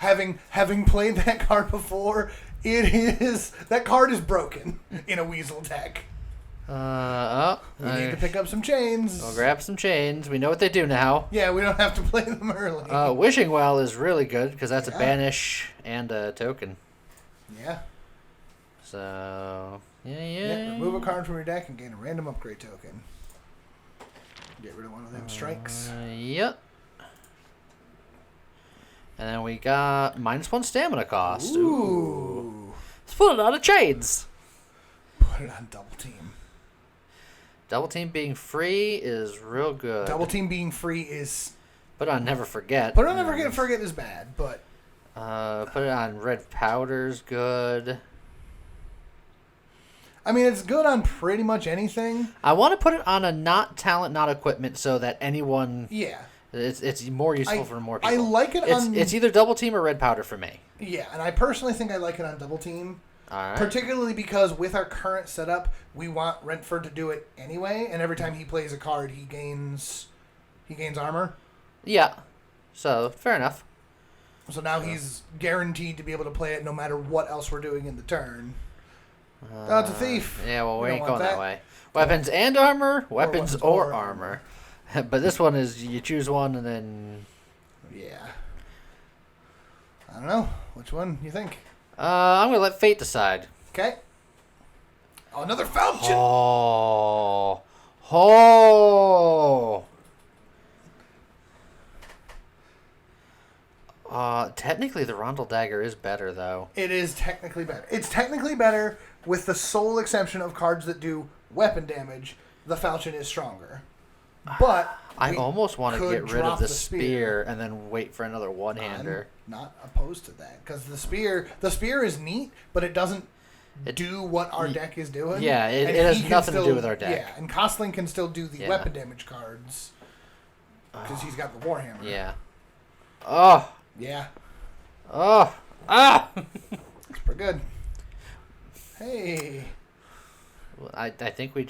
having played that card before, that card is broken in a Weasel deck. We need to pick up some chains. We'll grab some chains. We know what they do now. Yeah, we don't have to play them early. Wishing Well is really good because that's a banish and a token. Yeah. So, yeah. Remove a card from your deck and gain a random upgrade token. Get rid of one of them strikes. Yep. And then we got -1 stamina cost. Ooh. Let's put it on a chains. Put it on double team. Double team being free is real good. Double team being free is... Put it on Never Forget. Put it on Never Forget is bad, but... Put it on Red Powder's good. I mean, it's good on pretty much anything. I want to put it on a not talent, not equipment, so that anyone... Yeah. It's more useful for more people. I like it on... It's either Double Team or Red Powder for me. Yeah, and I personally think I like it on Double Team. All right. Particularly because with our current setup, we want Rentford to do it anyway, and every time he plays a card, he gains armor. Yeah. So, fair enough. So now he's guaranteed to be able to play it no matter what else we're doing in the turn. It's a thief. Yeah, well, we ain't going that way. Weapons and armor, weapons or armor. But this one is you choose one and then... Yeah. I don't know. Which one you think? I'm going to let fate decide. Okay. Oh, another falchion! Oh. Technically the Rondel Dagger is better, though. It is technically better. It's technically better with the sole exception of cards that do weapon damage. The falchion is stronger. But I almost want to get rid of the spear and then wait for another one-hander. I'm not opposed to that because the spear is neat, but it doesn't do what our deck is doing. Yeah, it has nothing to do with our deck. Yeah, and Kostling can still do the weapon damage cards because he's got the Warhammer. Yeah. Oh. Yeah. Oh. Ah. It's pretty good. Hey. I think we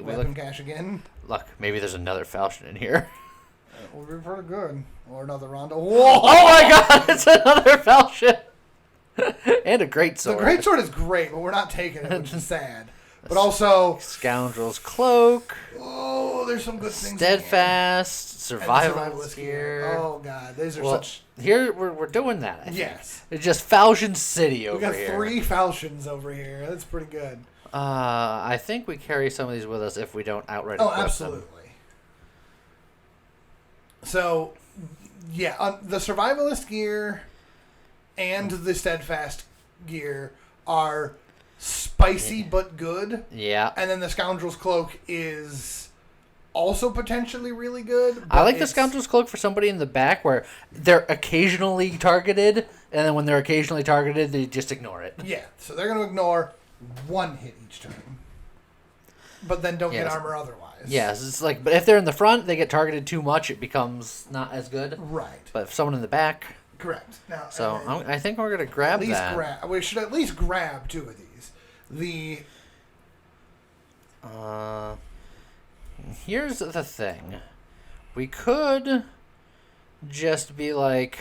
weapon cache again. Look, maybe there's another falchion in here. It would be pretty good. Or another Rondo. Whoa! Oh my God! It's another falchion. And a greatsword. The greatsword is great, but we're not taking it, which is sad. But also... Scoundrel's Cloak. Oh, there's some good things. Steadfast. Survivalist Gear. Oh, God. These are such... Here, we're doing that, I think. Yes. It's just Falchion City over here. We got 3 falchions over here. That's pretty good. I think we carry some of these with us if we don't outright equip them. Absolutely. So, yeah, the Survivalist Gear and the Steadfast Gear are spicy but good. Yeah. And then the Scoundrel's Cloak is also potentially really good. I like the Scoundrel's Cloak for somebody in the back where they're occasionally targeted, and then when they're occasionally targeted, they just ignore it. Yeah, so they're going to ignore 1 hit each turn. But then don't get armor otherwise. Yes, it's like, but if they're in the front, they get targeted too much, it becomes not as good. Right. But if someone in the back... Correct. Now, so I think we're going to grab that. We should at least grab 2 of these. Here's the thing. We could just be like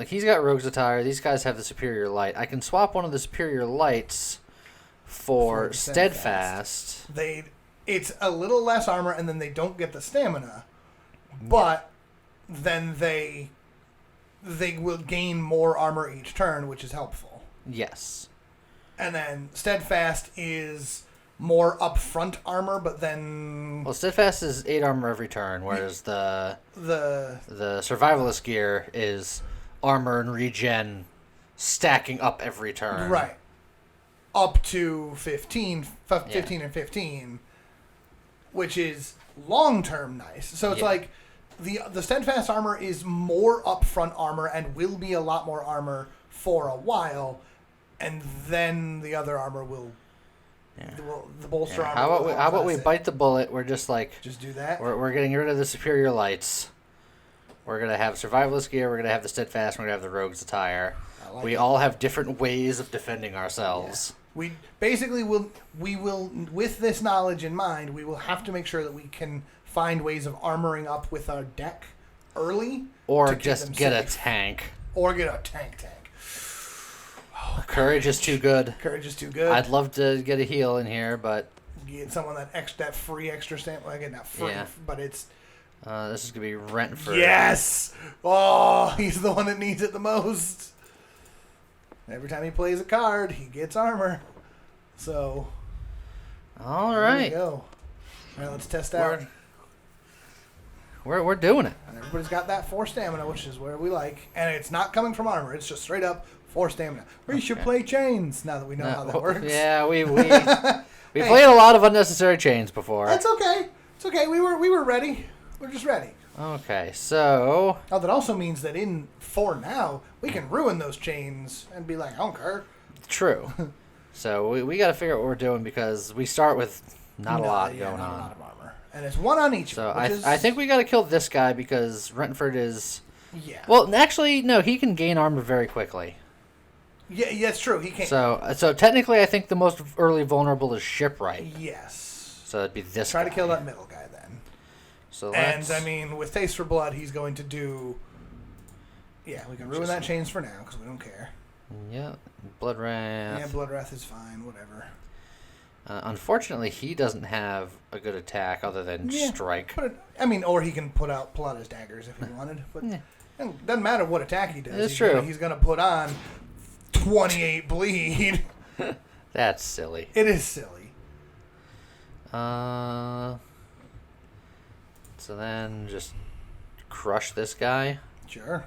he's got Rogue's Attire. These guys have the Superior Light. I can swap one of the Superior Lights for Steadfast. It's a little less armor, and then they don't get the stamina. But then they will gain more armor each turn, which is helpful. Yes. And then Steadfast is more upfront armor, but then... Well, Steadfast is 8 armor every turn, whereas the Survivalist Gear is armor and regen stacking up every turn. Right. Up to 15 and 15, which is long-term nice. So it's like the Steadfast armor is more upfront armor and will be a lot more armor for a while, and then the other armor will... Yeah. The bolster armor. How about we bite the bullet? We're just do that. We're getting rid of the Superior Lights. We're gonna have Survivalist Gear. We're gonna have the Steadfast. We're gonna have the Rogue's Attire. We all have different ways of defending ourselves. Yeah. We basically will with this knowledge in mind, we will have to make sure that we can find ways of armoring up with our deck early, or just get a tank. Or get a tank. Oh, Courage is too good. Courage is too good. I'd love to get a heal in here, but... Get someone that free extra stamp. Well, again, not free, but it's... this is going to be Rentford. Yes! Oh, he's the one that needs it the most. Every time he plays a card, he gets armor. So... All right. There we go. All right, let's test out. We're doing it. And everybody's got that 4 stamina, which is where we like. And it's not coming from armor. It's just straight up 4 stamina. We should play chains now that we know how that works. Yeah, we played a lot of unnecessary chains before. That's okay. It's okay. We were ready. We're just ready. Okay, so... Oh, that also means that in 4 now, we can ruin those chains and be like, I don't care. True. So we got to figure out what we're doing because we start with not a lot going on. Not a lot of armor. And it's 1 on each. So I think we got to kill this guy because Rentford is... Yeah. Well, actually, no, he can gain armor very quickly. Yeah, it's true. He can't. So technically, I think the most early vulnerable is Shipwright. Yes. So it'd be this Try guy. to kill that middle guy then. So and, I mean, with Taste for Blood, he's going to do... Yeah, we can ruin that chains for now because we don't care. Yeah, Blood Wrath. Yeah, Blood Wrath is fine, whatever. Unfortunately, he doesn't have a good attack other than strike. Or he can pull out his daggers if he wanted. But it doesn't matter what attack he does. It's true. He's going to put on 28 bleed. That's silly. It is silly. So then just crush this guy. Sure.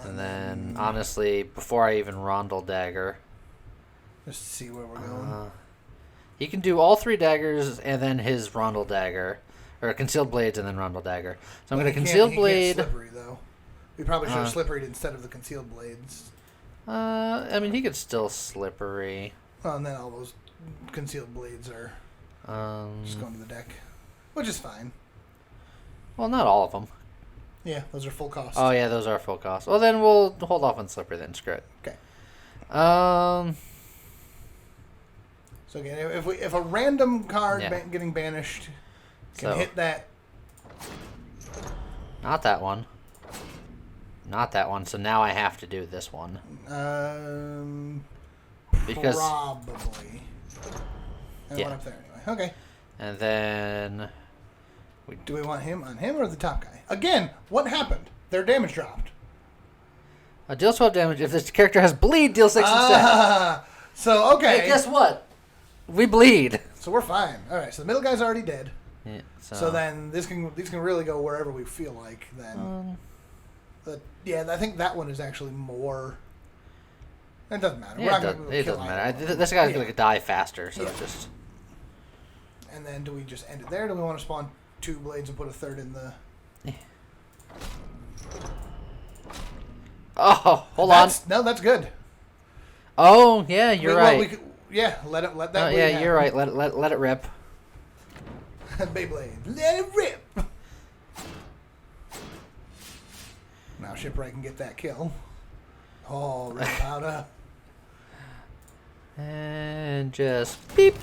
And then, honestly, before I even Rondel Dagger... Just to see where we're going. He can do all 3 daggers and then his Rondel Dagger. Or Concealed Blades and then Rondel Dagger. So I'm going to Concealed Blade... Slippery, though. We probably should have Slipperied instead of the Concealed Blades. I mean, he could still Slippery. Well, and then all those Concealed Blades are just going to the deck. Which is fine. Well, not all of them. Yeah, those are full cost. Oh, yeah, those are full cost. Well, then we'll hold off on Slippery then. Screw it. Okay. So again, if a random card getting banished can hit that... Not that one. Not that one. So now I have to do this one. Because probably. I went up there anyway. Okay. And then... Do we want him on him or the top guy? Again, what happened? Their damage dropped. Deal 12 damage. If this character has bleed, deal 6 instead. So, okay. Hey, guess what? We bleed. So we're fine. All right, so the middle guy's already dead. Yeah, so then these can really go wherever we feel like then. I think that one is actually more... It doesn't matter. Yeah, it doesn't matter. This guy's going to die faster, so just... And then do we just end it there? Do we want to spawn 2 blades and put a 3rd in the... Oh, hold on. No, that's good. Oh, yeah, you're right. Well, let that bleed happen. You're right. Let it rip. Beyblade, let it rip. Now Shipwright can get that kill. Oh, red powder. And just beep.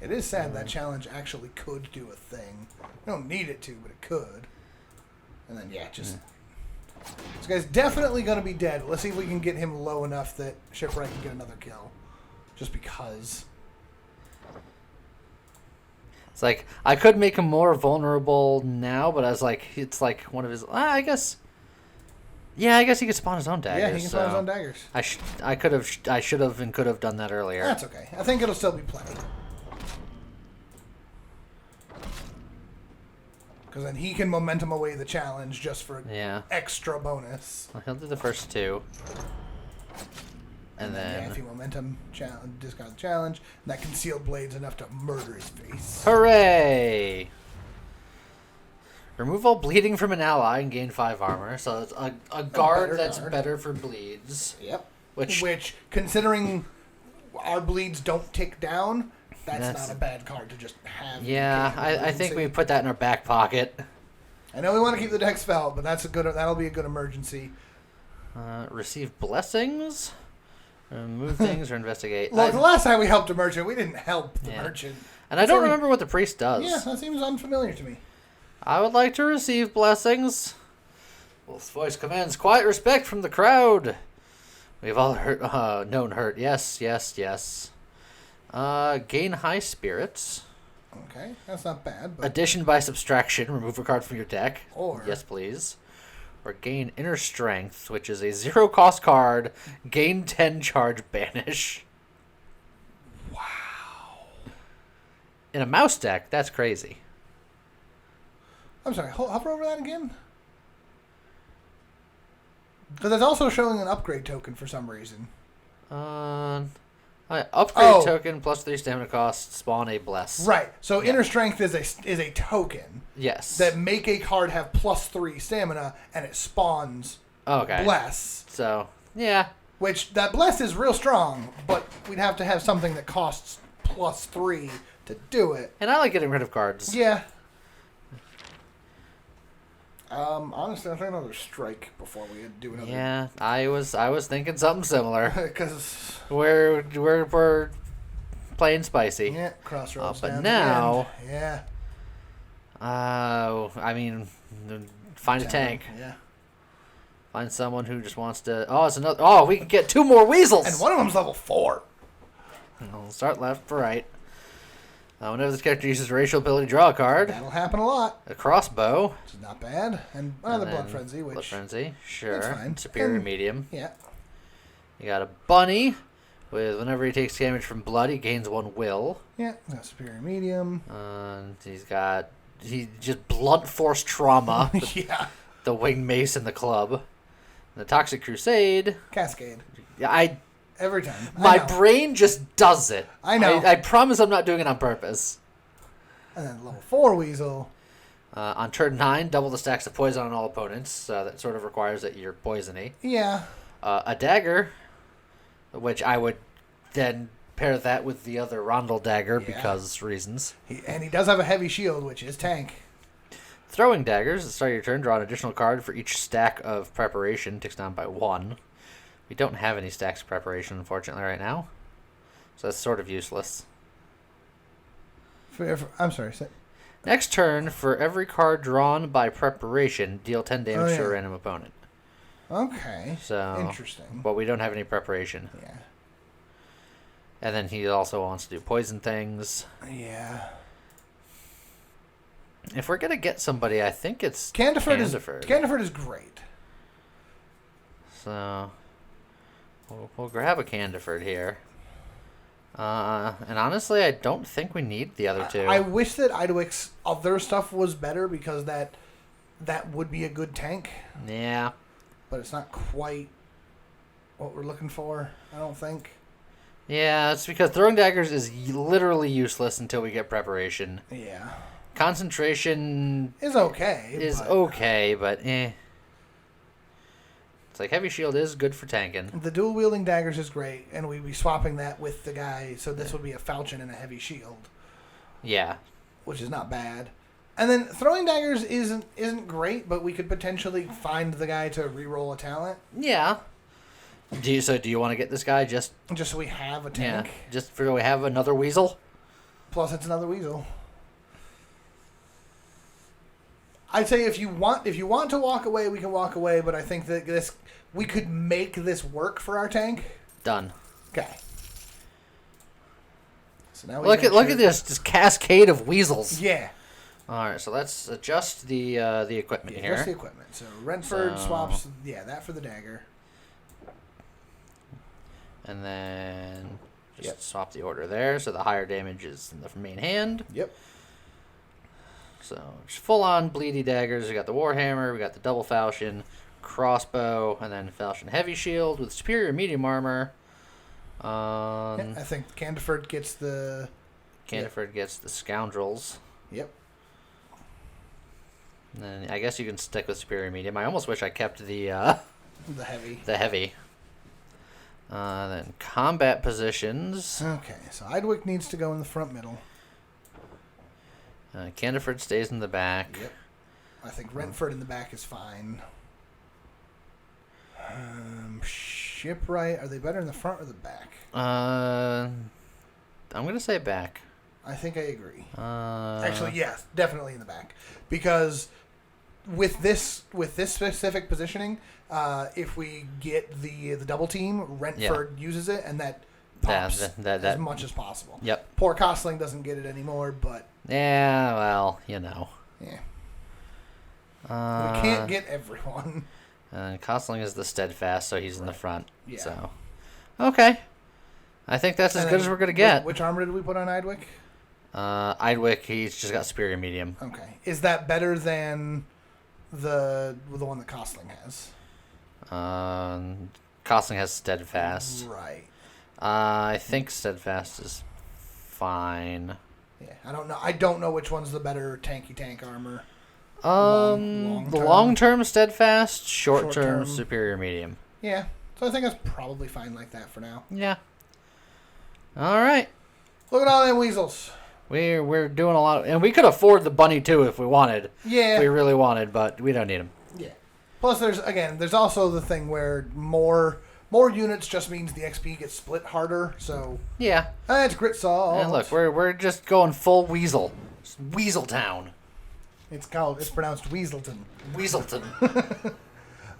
It is sad that challenge actually could do a thing. We don't need it to, but it could. And then, just... This guy's definitely going to be dead. Let's see if we can get him low enough that Shipwright can get another kill. Just because. It's like, I could make him more vulnerable now, but I was like, it's like one of his... I guess... Yeah, I guess he could spawn his own daggers. Yeah, he can spawn his own daggers. I should have and could have done that earlier. That's okay. I think it'll still be plenty. Because then he can momentum away the challenge just for extra bonus. Well, he'll do the first 2. And then... if he momentum discard the challenge, and that Concealed Blade's enough to murder his face. Hooray! Remove all bleeding from an ally and gain 5 armor. So it's a guard that's better for bleeds. Yep. Which, considering our bleeds don't tick down... That's not a bad card to just have. Yeah, I think we put that in our back pocket. I know we want to keep the deck spell, but that'll be a good emergency. Receive blessings, move things, or investigate. Look, the last time we helped a merchant, we didn't help the merchant. And I don't remember what the priest does. Yeah, that seems unfamiliar to me. I would like to receive blessings. Wolf's voice commands quiet respect from the crowd. We've all known hurt. Yes. Gain high spirits. Okay, that's not bad. But... Addition by subtraction. Remove a card from your deck. Or... Yes, please. Or gain inner strength, which is a 0-cost card. Gain 10 charge, banish. Wow. In a mouse deck, that's crazy. I'm sorry, hover over that again? Because it's also showing an upgrade token for some reason. Upgrade token plus 3 stamina cost, spawn a bless. Right. So inner strength is a token. Yes. That make a card have plus 3 stamina and it spawns bless. So, yeah. Which that bless is real strong, but we'd have to have something that costs plus 3 to do it. And I like getting rid of cards. Yeah. Honestly, I think another strike before we do another. Yeah, I was thinking something similar. Because we're playing spicy. Yeah, crossroads. But down now, to the end. I mean, find a tank. Yeah. Find someone who just wants to. Oh, it's another. Oh, we can get 2 more weasels. And one of them's level 4. We'll start left for right. Whenever this character uses a racial ability, draw a card. That'll happen a lot. A crossbow. Which is not bad. And another Blood Frenzy, which... Blood Frenzy, sure. That's fine. Superior And, medium. Yeah. You got a bunny. With whenever he takes damage from blood, he gains 1 will. Yeah, got superior medium. And he just blunt force trauma. Yeah. The winged mace and the club. The Toxic Crusade. Cascade. Yeah, Every time. My brain just does it. I know. I promise I'm not doing it on purpose. And then level 4 Weasel. On turn 9, double the stacks of poison on all opponents. That sort of requires that you're poisony. Yeah. A dagger, which I would then pair that with the other Rondel dagger because reasons. And he does have a heavy shield, which is tank. Throwing daggers. At the start of your turn, draw an additional card for each stack of preparation. Ticks down by 1. We don't have any stacks of preparation, unfortunately, right now. So that's sort of useless. I'm sorry. Next turn, for every card drawn by preparation, deal 10 damage to a random opponent. Okay. So interesting. But we don't have any preparation. Yeah. And then he also wants to do poison things. Yeah. If we're going to get somebody, I think it's Candiford is great. So we'll grab a Candiford here. And honestly, I don't think we need the other 2. I wish that Idwick's other stuff was better because that would be a good tank. Yeah. But it's not quite what we're looking for, I don't think. Yeah, it's because throwing daggers is literally useless until we get preparation. Yeah. Concentration is okay. But eh. It's like heavy shield is good for tanking. The dual wielding daggers is great, and we'd be swapping that with the guy. So this would be a falchion and a heavy shield. Yeah, which is not bad. And then throwing daggers isn't great, but we could potentially find the guy to reroll a talent. Yeah. Do you want to get this guy just so we have a tank? Yeah, just so we have another Weasel. Plus, it's another Weasel. I'd say if you want to walk away, we can walk away. But I think that we could make this work for our tank. Done. Okay. So now look at this cascade of weasels. Yeah. All right, so let's adjust the equipment here. Adjust the equipment. So Renford swaps that for the dagger. And then just swap the order there, so the higher damage is in the main hand. Yep. So just full on bleedy daggers. We got the Warhammer, we got the double falchion, crossbow, and then falchion heavy shield with superior medium armor. I think Candiford gets the gets the scoundrels. Yep. And then I guess you can stick with superior medium. I almost wish I kept the heavy. The heavy. Then combat positions. Okay, so Idwick needs to go in the front middle. Candiford stays in the back. Yep. I think Renford in the back is fine. Shipwright, are they better in the front or the back? I'm going to say back. I think I agree. Actually, yes, definitely in the back. Because with this specific positioning, if we get the double team, Rentford uses it, and that pops as much as possible. Yep. Poor Costling doesn't get it anymore, but... Yeah, well, you know. Yeah. We can't get everyone. Costling is the steadfast, so he's in the front. Yeah. So, okay. I think that's as good as we're going to get. Which armor did we put on Idwick? Idwick, he's just got superior medium. Okay. Is that better than the one that Costling has? Costling has steadfast. Right. I think steadfast is fine. Yeah, I don't know which one's the better tanky tank armor. Long-term steadfast, short-term superior medium. Yeah. So I think that's probably fine like that for now. Yeah. All right. Look at all them weasels. We're doing a lot, and we could afford the bunny too if we wanted. Yeah. If we really wanted, but we don't need him. Yeah. Plus, there's also the thing where more units just means the XP gets split harder. So yeah, it's grit salt. And look, we're just going full Weasel. It's Weasel Town. It's pronounced Weaselton. Weaselton. If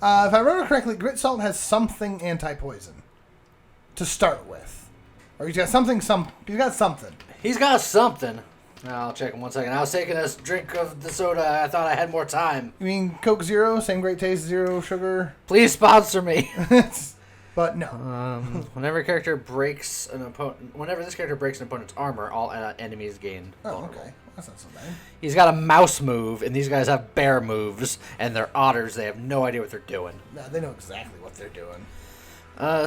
I remember correctly, grit salt has something anti-poison to start with, or he's got something. He's got something. He's got something. I'll check him 1 second. I was taking a drink of the soda. I thought I had more time. You mean Coke Zero? Same great taste, zero sugar? Please sponsor me. But no. Whenever this character breaks an opponent's armor, all enemies gain. Oh, okay. That's not so bad. He's got a mouse move, and these guys have bear moves, and they're otters. They have no idea what they're doing. No, they know exactly what they're doing.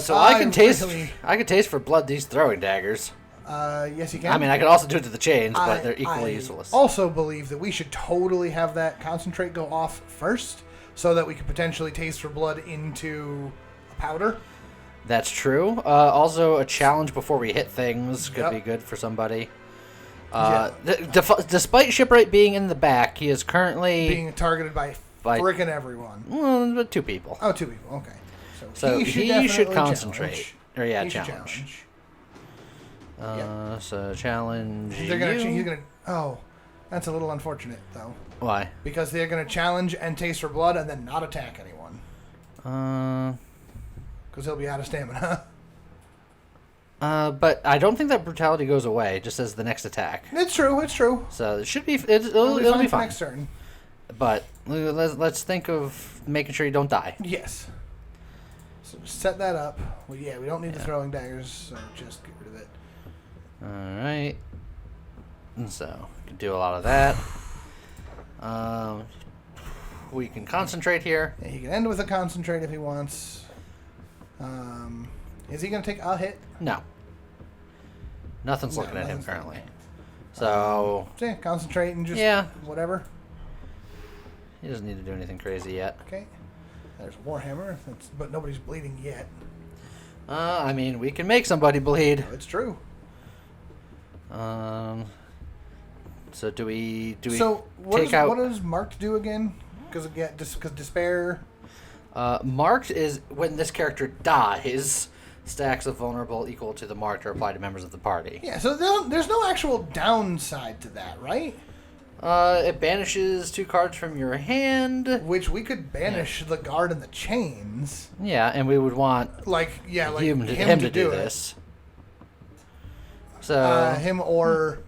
So I can taste for blood these throwing daggers. Yes, you can. I mean, I could also do it to the chains, but they're equally useless. I also believe that we should totally have that concentrate go off first, so that we could potentially taste for blood into a powder. That's true. Also, a challenge before we hit things could be good for somebody. Despite Shipwright being in the back, he is currently being targeted by frickin' everyone. Well, but 2 people. Oh, 2 people. Okay. So he should concentrate. Challenge. So challenge. He's gonna. Oh, that's a little unfortunate though. Why? Because they're gonna challenge and taste for blood and then not attack anyone. Because he'll be out of stamina. But I don't think that brutality goes away just as the next attack. It's true. So it should be. It'll be fine. Next turn. But let's think of making sure you don't die. Yes. So just set that up. Well, yeah, we don't need the throwing daggers, so just get rid of it. All right. And so we can do a lot of that. We can concentrate here. Yeah, he can end with a concentrate if he wants. Is he going to take a hit? No. Nothing's looking at him currently. So yeah, concentrate and just whatever. He doesn't need to do anything crazy yet. Okay. There's Warhammer, but nobody's bleeding yet. I mean, we can make somebody bleed. No, it's true. So do we what take out? What does Marked do again? Because despair. Marked is when this character dies. Stacks of vulnerable equal to the marked are applied to members of the party. Yeah, so there's no actual downside to that, right? It banishes 2 cards from your hand. Which we could banish the guard and the chains. Yeah, and we would want him to do this. So him or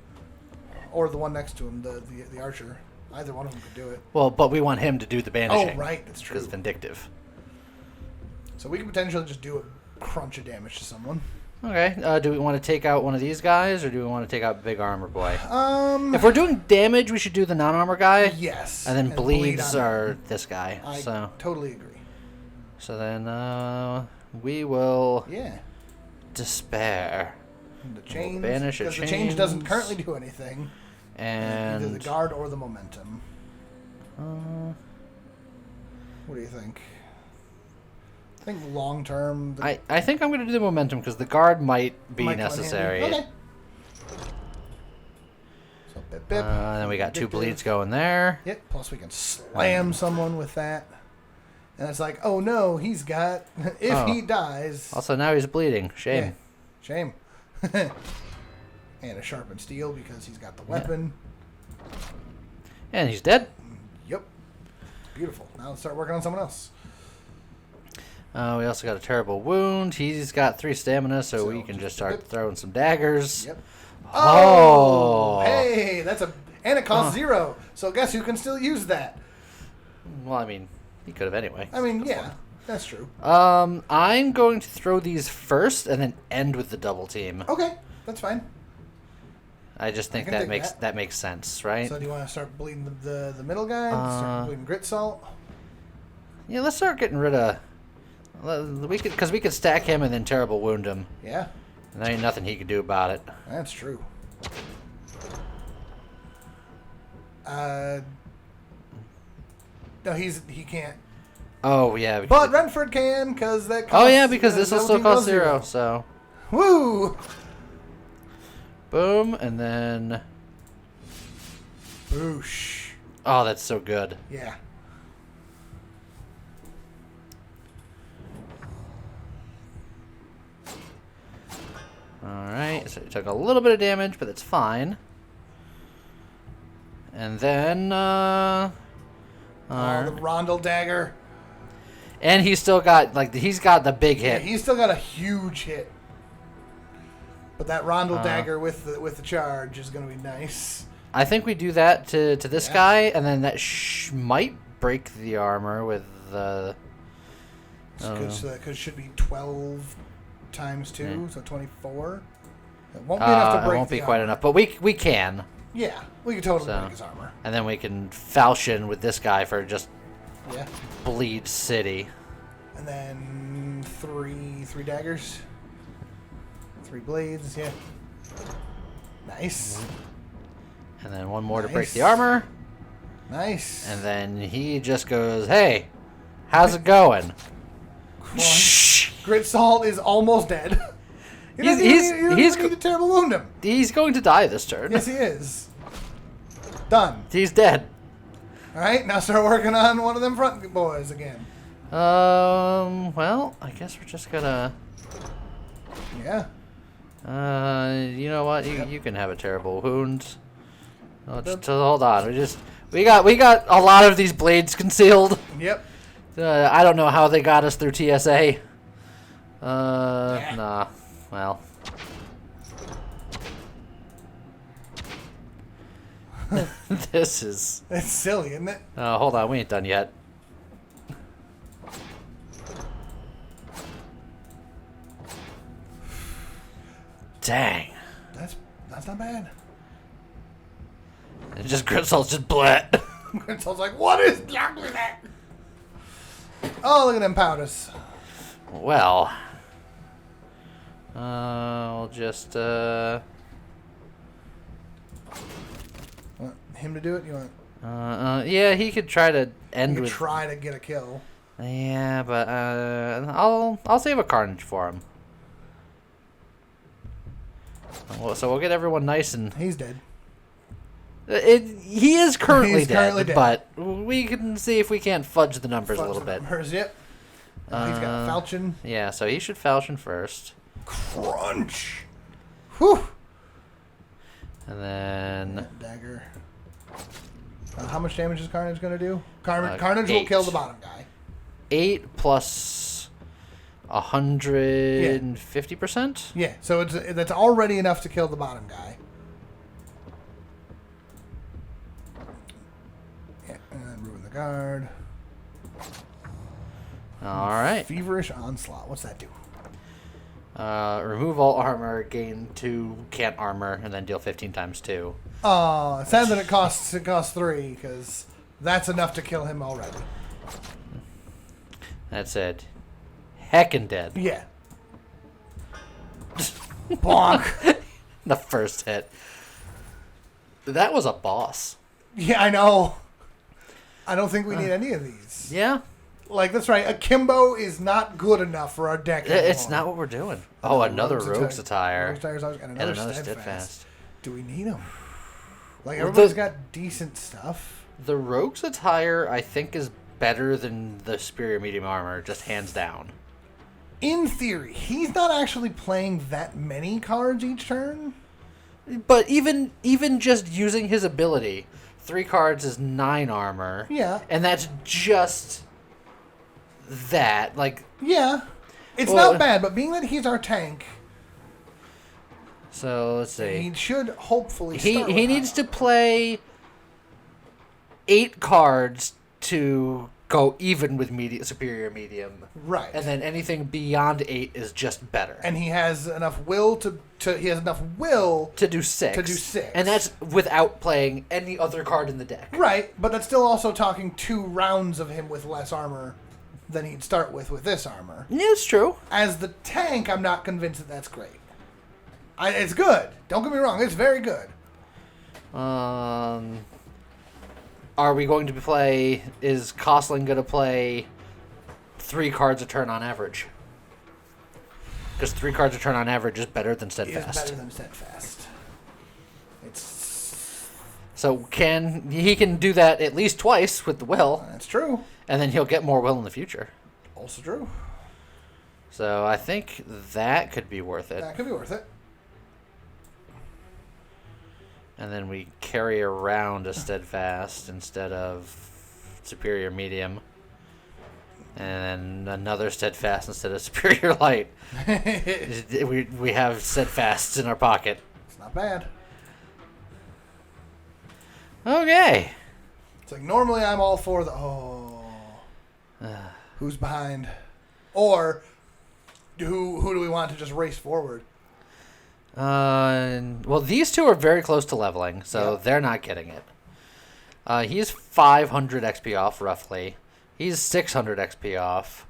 the one next to him, the archer. Either one of them could do it. Well, but we want him to do the banishing. Oh, right, that's true. Because vindictive. So we could potentially just do a crunch of damage to someone. Okay. Do we want to take out one of these guys, or do we want to take out Big Armor Boy? If we're doing damage, we should do the non-armor guy. Yes. And then bleeds are this guy. I so totally agree. So then we will. Yeah. Despair. And the chains. Banish because the change doesn't currently do anything. And either the guard or the momentum. What do you think? I think long term. I think I'm going to do the momentum because the guard might be necessary. Okay. So bip bip. And then we got 2 bleeds going there. Yep. Plus we can slam someone with that. And it's like, oh no, he's got. If he dies. Also now he's bleeding. Shame. Yeah. Shame. And a sharpened steel because he's got the weapon. And he's dead. Yep. Beautiful. Now let's start working on someone else. We also got a terrible wound. He's got 3 stamina, so we can just start throwing some daggers. Yep. Oh! Hey, and it costs 0. So guess who can still use that? Well, I mean, he could have anyway. I mean, yeah, that's true. I'm going to throw these first and then end with the double team. Okay, that's fine. I just think that makes sense, right? So do you want to start bleeding the middle guy? Start bleeding grit salt? Yeah, let's start getting rid of. We could stack him and then terrible wound him. Yeah. And there ain't nothing he could do about it. That's true. No, he can't. Oh yeah. But Renford can because that. Oh yeah, because this will still cost 0. So. Woo! Boom, and then. Boosh. Oh, that's so good. Yeah. Alright, so he took a little bit of damage, but that's fine. And then, the Rondel dagger. And he's still got, he's got the big hit. Yeah, he's still got a huge hit. But that Rondel dagger with the charge is going to be nice. I think we do that to this guy, and then that might break the armor with the... Because it should be 12 times 2, so 24. It won't be enough to break it won't be the quite armor. enough, but we can. Yeah, we can totally break his armor. And then we can falchion with this guy for just bleed city. And then three daggers. 3 blades, yeah. Nice. And then one more to break the armor. Nice. And then he just goes, hey, how's it going? Shh. Grit Salt is almost dead. He's going to terrible wound him. He's going to die this turn. Yes, he is. Done. He's dead. All right, now start working on one of them front boys again. Well, I guess we're just gonna. Yeah. You know what? You can have a terrible wound. Oh, just hold on. We got a lot of these blades concealed. Yep. I don't know how they got us through TSA. Nah. Well. This is... It's silly, isn't it? Hold on, we ain't done yet. Dang. That's not bad. It just Gritsalt's just blat. Gritsalt's like, what is that? Oh, look at them powders. Well. We'll just, Want him to do it? You want? Yeah, he could try to end with... try to get a kill. Yeah, but, I'll save a Carnage for him. So we'll get everyone nice and... He's dead. He is currently dead, dead, but we can see if we can't fudge the numbers a little bit. Yep. He's got a falchion. Yeah, so he should falchion first. Crunch. Whew. And then... Dagger. How much damage is Carnage going to do? Carnage will kill the bottom guy. 8 plus 150%? Yeah, so that's already enough to kill the bottom guy. Yeah, and then ruin the guard. All right. Feverish Onslaught. What's that do? Remove all armor, gain 2 can't armor, and then deal 15 times 2. Oh, it's sad that it costs 3 because that's enough to kill him already. That's it. Heckin' dead. Yeah. Bonk. The first hit. That was a boss. Yeah, I know. I don't think we need any of these. Yeah. Like, that's right. Akimbo is not good enough for our deck anymore. It's not what we're doing. Oh, another Rogue's Attire. Rogue's Attire and another Steadfast. Do we need them? Like, everybody's got decent stuff. The Rogue's Attire, I think, is better than the Superior Medium Armor, just hands down. In theory, he's not actually playing that many cards each turn. But even just using his ability, 3 cards is 9 armor. Yeah. And that's just that. Like. Yeah. It's not bad, but being that he's our tank. So let's see. He should hopefully. He needs to play 8 cards to go even with superior medium. Right. And then anything beyond 8 is just better. And he has enough will to do 6. To do 6. And that's without playing any other card in the deck. Right, but that's still also talking 2 rounds of him with less armor than he'd start with this armor. Yeah, it's true. As the tank, I'm not convinced that that's great. It's good. Don't get me wrong. It's very good. Are we going to play... Is Costling going to play 3 cards a turn on average? Because 3 cards a turn on average is better than Steadfast. It's better than Steadfast. So he can do that at least twice with the will. That's true. And then he'll get more will in the future. Also true. So I think that could be worth it. That could be worth it. And then we carry around a Steadfast instead of Superior Medium. And then another Steadfast instead of Superior Light. we have Steadfasts in our pocket. It's not bad. Okay. It's like normally I'm all for the who's behind, or who do we want to just race forward? Well, these 2 are very close to leveling, so they're not getting it. He's 500 XP off roughly. He's 600 XP off,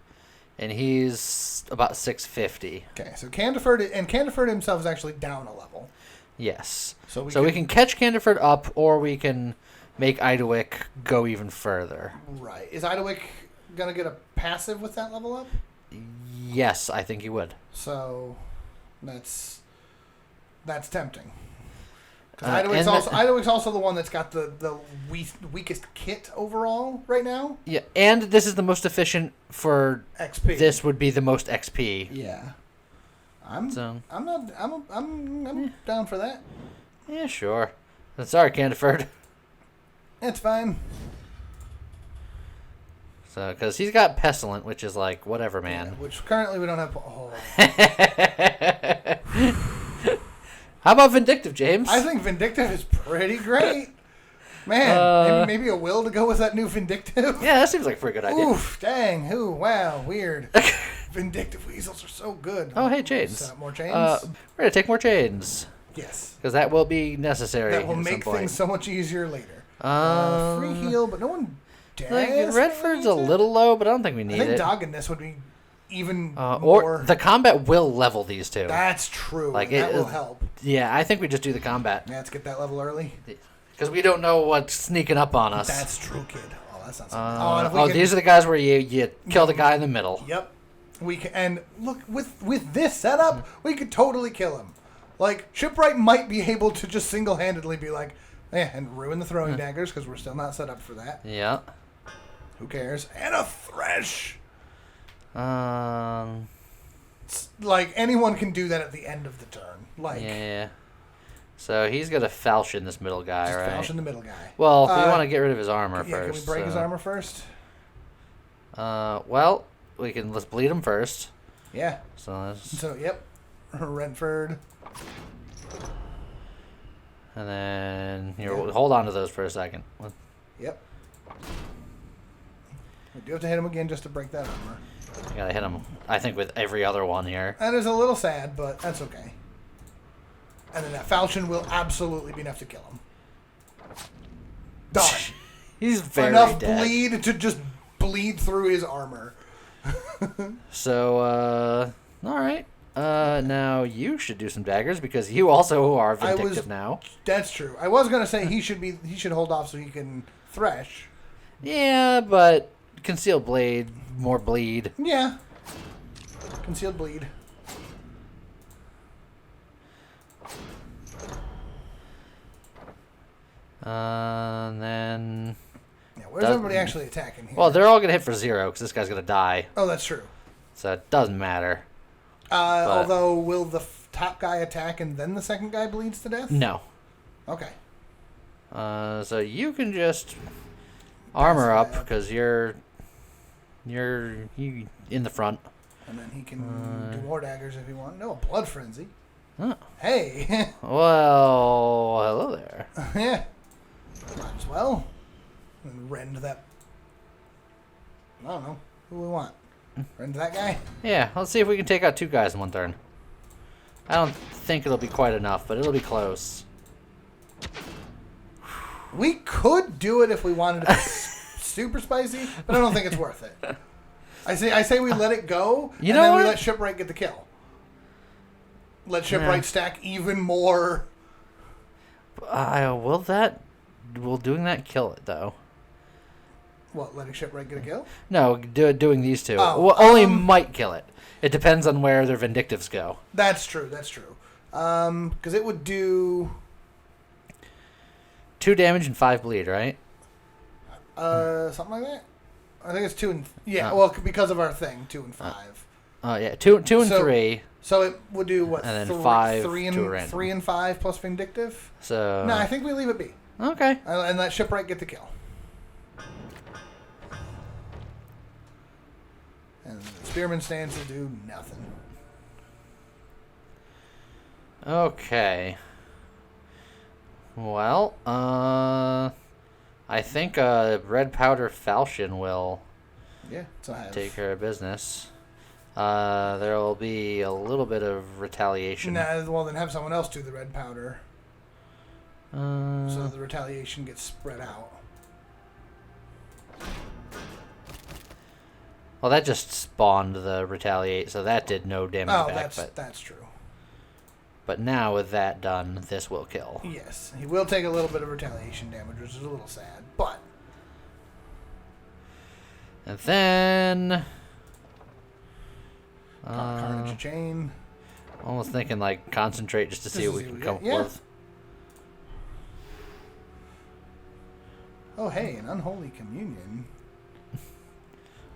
and he's about 650. Okay, so Candiford himself is actually down a level. Yes. So we can catch Candiford up, or we can make Idowick go even further. Right. Is Idowick going to get a passive with that level up? Yes, I think he would. So that's tempting. Idowick's also the one that's got the weakest kit overall right now. Yeah, and this is the most efficient for XP. This would be the most XP. Yeah. I'm down for that. Yeah, sure. Sorry, Candiford. It's fine. So, because he's got Pestilent, which is like, whatever, man. Yeah, which currently we don't have... How about Vindictive, James? I think Vindictive is pretty great. Man, maybe a will to go with that new Vindictive? Yeah, that seems like a pretty good idea. Oof, dang, wow, weird. Vindictive Weasels are so good. Oh, hey, chains. Set up more chains? We're going to take more chains. Yes. Because that will be necessary. That will make things so much easier later. Free heal, but no one dares. Like, Redford's a little low, but I don't think we need it. I think Doggedness would be even more. Or the combat will level these 2. That's true. Like that will help. Yeah, I think we just do the combat. Yeah, let's get that level early. Because we don't know what's sneaking up on us. That's true, kid. Oh, that's not so these are the guys where you kill the guy in the middle. Yep. We can, and look, with this setup, we could totally kill him. Like, Shipwright might be able to just single-handedly be like, and ruin the throwing daggers, because we're still not set up for that. Yeah. Who cares? And a Thresh! Like, anyone can do that at the end of the turn. Like, yeah. So he's got to falchion this middle guy, right? Falchion the middle guy. Well, we want to get rid of his armor first. Can we break his armor first? Well, let's bleed him first. Yeah. So yep. Renford. And then hold on to those for a second. Yep. We do have to hit him again just to break that armor. You gotta hit him, I think, with every other one here. That is a little sad, but that's okay. And then that falchion will absolutely be enough to kill him. Done. He's very enough dead. Bleed to just bleed through his armor. So, all right. Now you should do some daggers because you also are vindictive now. That's true. I was gonna say he should hold off so he can thresh. Yeah, but concealed blade, more bleed. Yeah. Concealed bleed. And then... Yeah, where's everybody actually attacking here? Well, they're all going to hit for 0 because this guy's going to die. Oh, that's true. So it doesn't matter. Although, will the top guy attack and then the second guy bleeds to death? No. Okay. So you can just armor up Passive. because you're in the front. And then he can do more daggers if he wants. No, a blood frenzy. Oh. Hey. Well, hello there. Yeah. Might as well. And rend that. I don't know. Who do we want? Rend that guy? Yeah, let's see if we can take out 2 guys in 1 turn. I don't think it'll be quite enough, but it'll be close. We could do it if we wanted to be super spicy, but I don't think it's worth it. I say we let it go, You and know then what? we let Shipwright get the kill. Let Shipwright stack even more. Will doing that kill it though? What, letting Shipwright get a kill? No, doing these 2. Oh, Well, only might kill it. It depends on where their vindictives go. That's true. Because it would do 2 damage and 5 bleed, right? something like that. I think it's 2 and well, because of our thing, 2 and 5. Yeah, 2 and 3. So it would do what? And then 5 3 to a random. 3 and 5 plus vindictive. So No, I think we leave it be. okay. And let Shipwright get the kill. And the Spearman stance will do nothing. Okay. Well, I think Red Powder Falchion will Yeah, so I have. take care of business. There will be a little bit of retaliation. Nah, well, then have someone else do the red powder. So the retaliation gets spread out. Well, that just spawned the retaliate, so that did no damage back. That's true. But now with that done, this will kill. Yes, he will take a little bit of retaliation damage, which is a little sad, but... And then... Carnage chain. Almost thinking like concentrate just to see what we can come up with. Oh, hey, an unholy communion.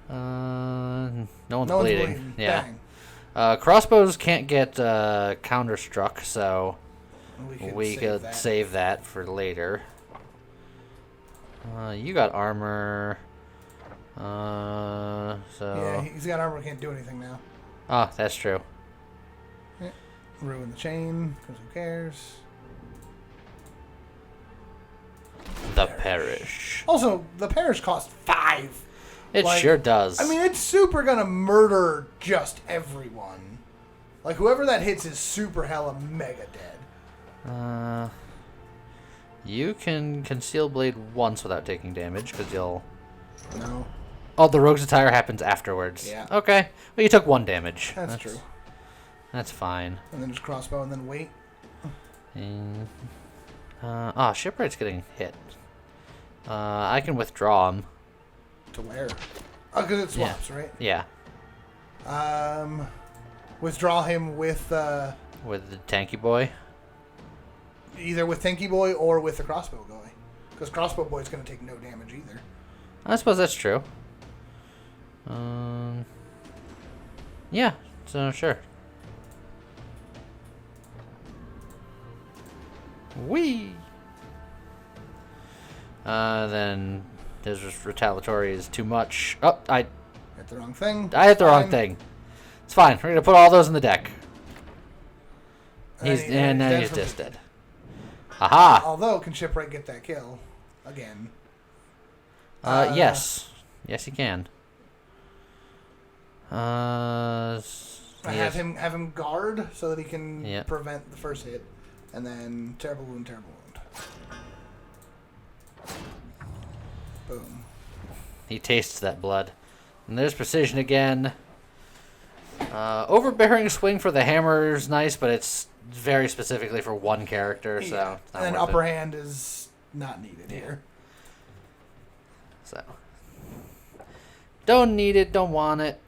No one's bleeding. Yeah. Dang. Crossbows can't get counter struck, so we could that. save that for later. You got armor. So Yeah, he's got armor, can't do anything now. oh, that's true. Yeah. Ruin the chain, because who cares? The Perish. Also, the parish cost 5. It sure does. I mean, it's super gonna murder just everyone. Like, whoever that hits is super hella mega dead. You can conceal blade once without taking damage, because you'll... No. Oh, the rogue's attire happens afterwards. Yeah. Okay. Well, you took 1 damage. That's true. That's fine. And then just crossbow and then wait. And, Shipwright's getting hit. I can withdraw him. To where? Oh, because it swaps, right? Yeah. Withdraw him with With the tanky boy. either with Tanky Boy or with the crossbow guy. Because crossbow boy's going to take no damage either. I suppose that's true. Yeah. So sure. Whee! Then his retaliatory is too much. Oh, I Hit the wrong thing. hit the wrong Fine. thing. It's fine. We're gonna put all those in the deck. He's And now he's he's dead just from- dead. Aha! Although, can Shipwright get that kill again? Yes, yes, he can. Have him guard so that he can Yeah. prevent the first hit, and then terrible wound, terrible wound. Boom. He tastes that blood. And there's precision again. Overbearing swing for the hammer is nice, but it's very specifically for one character, so Yeah. it's not And worth upper it. hand is not needed here. So don't need it, don't want it.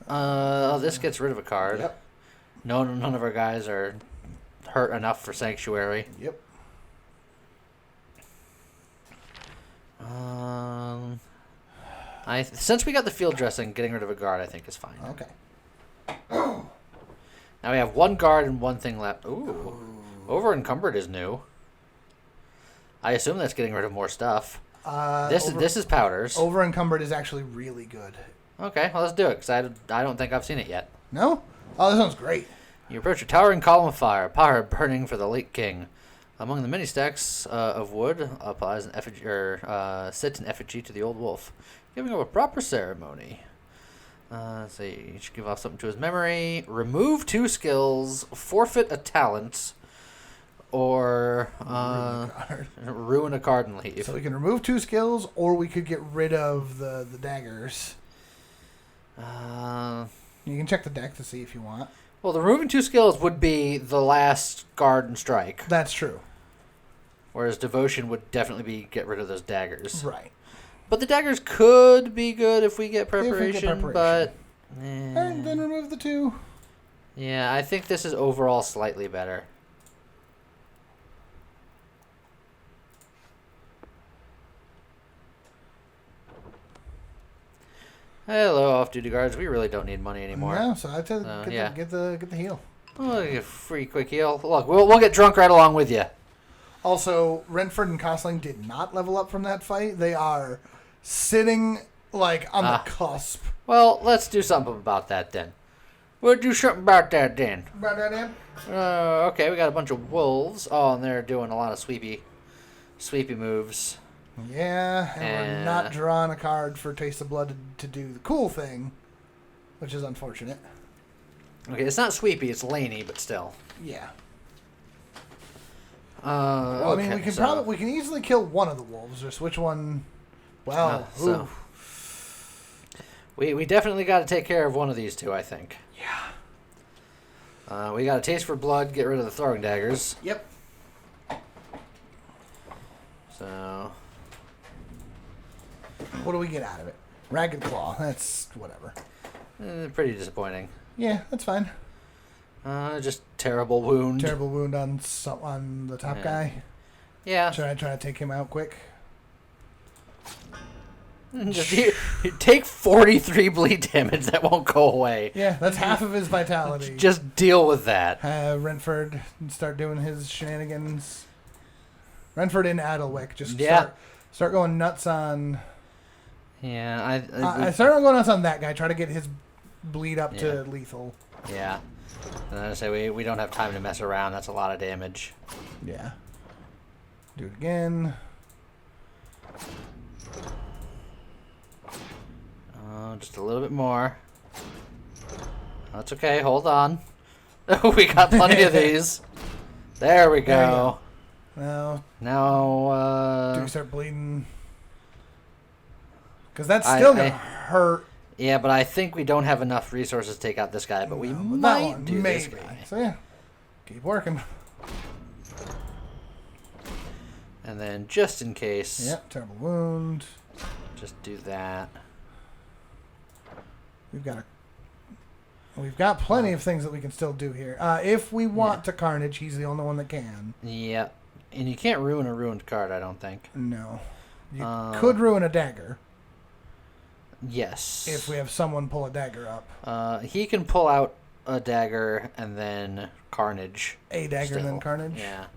This gets rid of a card. Yep. No, none of our guys are hurt enough for sanctuary. Yep. Since we got the field dressing, getting rid of a guard I think is fine. Okay. Now we have 1 guard and 1 thing left. Ooh. Over-encumbered is new. I assume that's getting rid of more stuff. This is powders. Over-encumbered is actually really good. Okay, well, let's do it, because I don't think I've seen it yet. No? Oh, this one's great. You approach a towering column of fire, power burning for the late king. Among the many stacks of wood applies an effigy, sits an effigy to the old wolf, giving up a proper ceremony. Let's see, you should give off something to his memory. Remove 2 skills, forfeit a talent, or ruin a card and leave. So we can remove 2 skills, or we could get rid of the daggers. You can check the deck to see if you want. Well, the removing 2 skills would be the last guard and strike. That's true. Whereas devotion would definitely be get rid of those daggers. Right. But the daggers could be good if we get preparation, but... And then remove the 2. Yeah, I think this is overall slightly better. Hello, off-duty guards. We really don't need money anymore. No, so I'd say get the heal. Oh, get a free quick heal. Look, we'll get drunk right along with you. Also, Renford and Costling did not level up from that fight. They are sitting like on the cusp. Well, let's do something about that then. We'll do something about that then. Okay, we got a bunch of wolves. Oh, and they're doing a lot of sweepy moves. Yeah, and we're not drawing a card for Taste of Blood to do the cool thing, which is unfortunate. Okay, it's not sweepy, it's laney, but still. Yeah. Well, I mean, we can easily kill one of the wolves, or switch one. Well, we definitely got to take care of one of these 2, I think. Yeah. We got a taste for blood, get rid of the throwing daggers. Yep. So... What do we get out of it? Ragged Claw. That's whatever. Pretty disappointing. Yeah, that's fine. Just terrible wound. Terrible wound on the top guy. Yeah. Should I try to take him out quick? Just you take 43 bleed damage. That won't go away. Yeah, that's half of his vitality. Just deal with that. Renford start doing his shenanigans. Renford and Adalwick just start going nuts on. Yeah, I started going nuts on that guy. Try to get his bleed up to lethal. Yeah. And I say we don't have time to mess around. That's a lot of damage. Yeah. Do it again. Just a little bit more. That's okay. Hold on. We got plenty of these. There we go. Now. Now. Do we start bleeding? Because that's still gonna hurt. Yeah, but I think we don't have enough resources to take out this guy, but we might do this guy. So yeah, keep working. And then just in case. Yep, terrible wound. Just do that. We've got plenty of things that we can still do here. If we want to Carnage, he's the only one that can. Yeah, and you can't ruin a ruined card, I don't think. No. You could ruin a dagger. Yes. If we have someone pull a dagger up. He can pull out a dagger and then Carnage. A dagger and then Carnage? Yeah.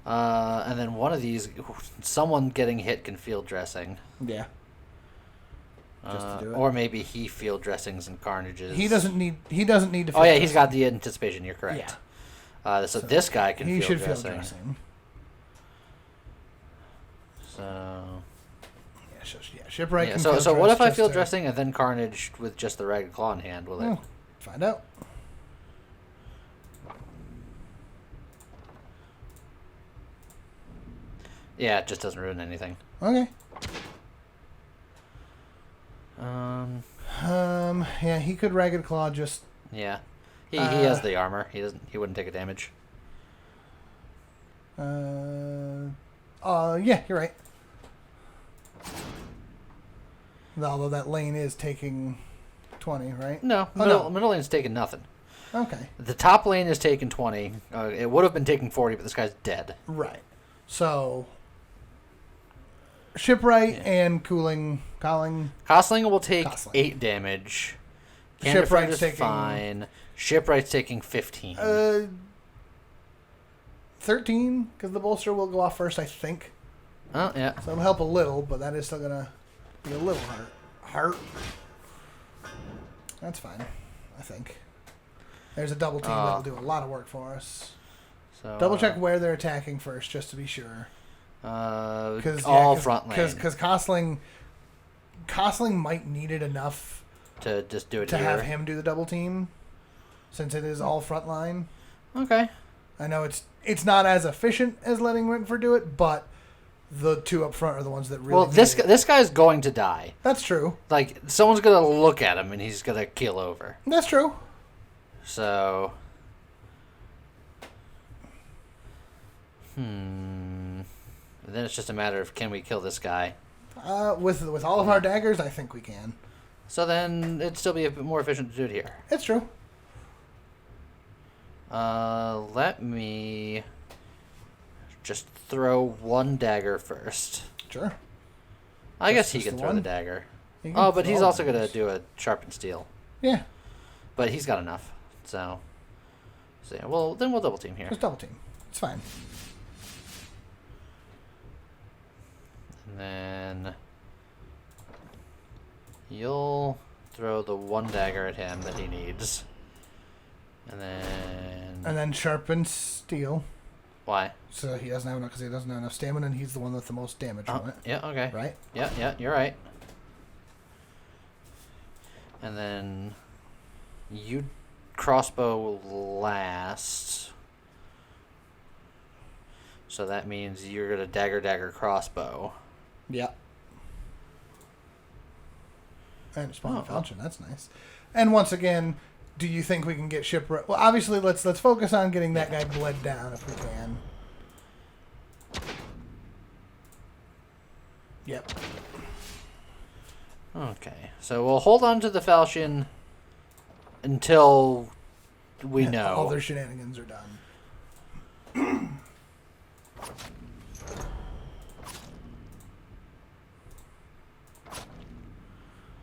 And then one of these, someone getting hit can field dressing. Yeah. Just to do it. Or maybe he field dressings and Carnages. He doesn't need to field dressing. Oh, yeah, he's got the anticipation. You're correct. Yeah. So this guy can field dressing. He should field dressing. So... Shipwright can so what if I field dressing and then Carnage with just the Ragged Claw in hand? Will it? Find out. Yeah, it just doesn't ruin anything. Okay. Yeah, he could Ragged Claw just. Yeah, he has the armor. He wouldn't take a damage. Yeah, you're right. Although that lane is taking 20, right? No, middle lane's taking nothing. Okay. The top lane is taking 20. It would have been taking 40, but this guy's dead. Right. So, Shipwright and Costling will take 8 damage, Shipwright's taking fine. Shipwright's taking 15. 13, because the bolster will go off first, I think. Oh, yeah. So it'll help a little, but that is still going to be a little hurt. That's fine, I think. There's a double team that'll do a lot of work for us. So double check where they're attacking first, just to be sure. Front lane. Because Costling might need it enough to just do it to here. have him do the double team, since it is all front line. Okay. I know it's not as efficient as letting Wentford do it, but the two up front are the ones that really. Well, this guy's going to die. That's true. Like someone's gonna look at him and he's gonna keel over. That's true. So. Then it's just a matter of can we kill this guy? With all of our daggers, I think we can. So then it'd still be a bit more efficient to do it here. It's true. Let me just throw one dagger first. Sure. I guess he can throw the dagger. But he's also going to do a sharpened steel. Yeah. But he's got enough. So yeah, well, then we'll double team here. Just double team. It's fine. And then you'll throw the one dagger at him that he needs. And then sharpen steel. Why? So he doesn't have enough because he doesn't have enough stamina, and he's the one with the most damage from it. Yeah. Okay. Right. Yeah. You're right. And then you crossbow last. So that means you're gonna dagger crossbow. Yeah. And spawn falchion. That's nice. And once again, do you think we can get shipwreck? Well, obviously, let's focus on getting that guy bled down if we can. Yep. Okay, so we'll hold on to the falchion until we know all their shenanigans are done.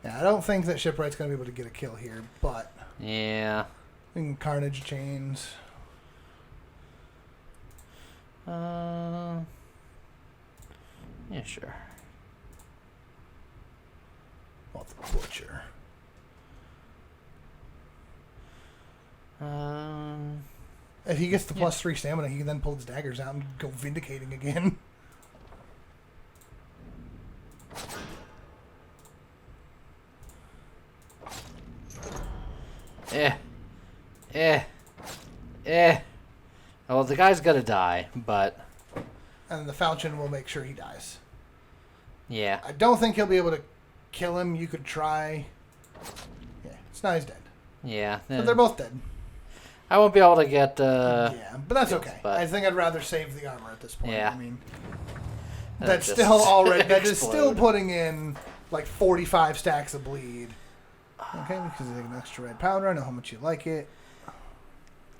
Yeah, I don't think that Shipwright's going to be able to get a kill here, but... Yeah. We can Carnage Chains. Yeah, sure. Well, the Butcher. If he gets the +3 stamina, he can then pull his daggers out and go Vindicating again. Well, the guy's gonna die, but... And the Falchion will make sure he dies. Yeah. I don't think he'll be able to kill him. You could try. Yeah, it's not he's dead. Yeah. But they're both dead. I won't be able to get... yeah, but that's okay. But I think I'd rather save the armor at this point. Yeah. I mean, that's still already... That is still putting in, like, 45 stacks of bleed. Okay, because you take an extra red powder. I know how much you like it.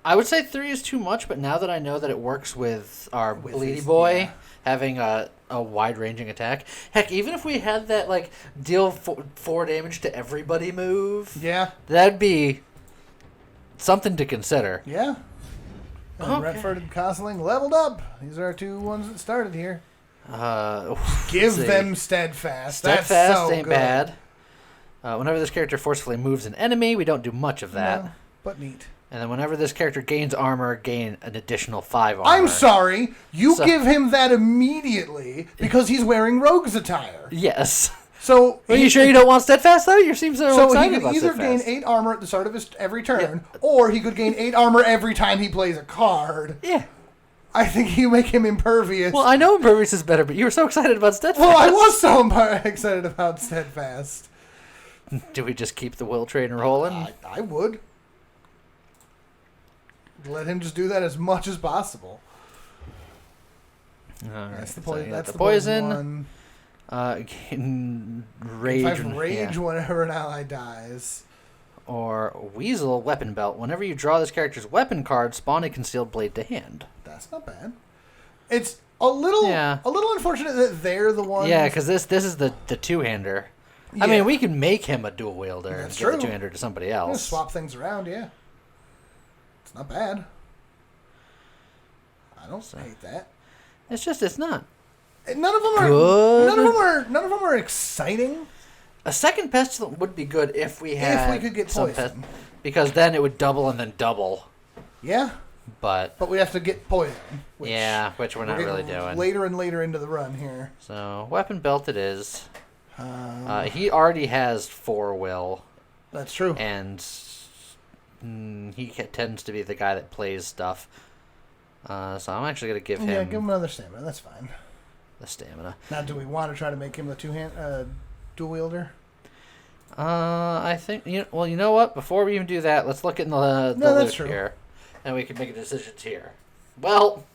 I would say 3 is too much, but now that I know that it works with our Bleedy Boy having a wide-ranging attack, heck, even if we had that, like, deal 4 damage to everybody move, that'd be something to consider. Yeah. And Redford and Costling leveled up. These are our 2 ones that started here. Give them Steadfast. That's so ain't good. Bad. Whenever this character forcefully moves an enemy, we don't do much of that. No, but neat. And then whenever this character gains armor, gain an additional 5 armor. I'm sorry. You give him that immediately because he's wearing Rogue's attire. Yes. So are you sure you don't want Steadfast, though? You seem so excited about he could either gain 8 armor at the start of his every turn, or he could gain 8 armor every time he plays a card. Yeah. I think you make him impervious. Well, I know impervious is better, but you were so excited about Steadfast. Well, I was so excited about Steadfast. Do we just keep the will train rolling? I would. Let him just do that as much as possible. All right. That's the poison. That's the poison one. Rage. Rage whenever an ally dies. Or Weasel Weapon Belt. Whenever you draw this character's weapon card, spawn a concealed blade to hand. That's not bad. It's a little unfortunate that they're the ones. Yeah, because this is the two-hander. I mean, we can make him a dual wielder and That's give the true. two-hander to somebody else. Swap things around, yeah. It's not bad. I don't hate that. It's not. None of them are good. None of them are exciting. A second pestilent would be good if we had If we could get poison. because then it would double and then double. Yeah. But we have to get poison. which we're not really doing. Later and later into the run here. So weapon belt it is. He already has 4 will. That's true. And he tends to be the guy that plays stuff. So I'm actually going to give him... Yeah, give him another stamina. That's fine. The stamina. Now, do we want to try to make him the dual wielder? I think... you know what? Before we even do that, let's look at the loot here. And we can make a decision here. Well,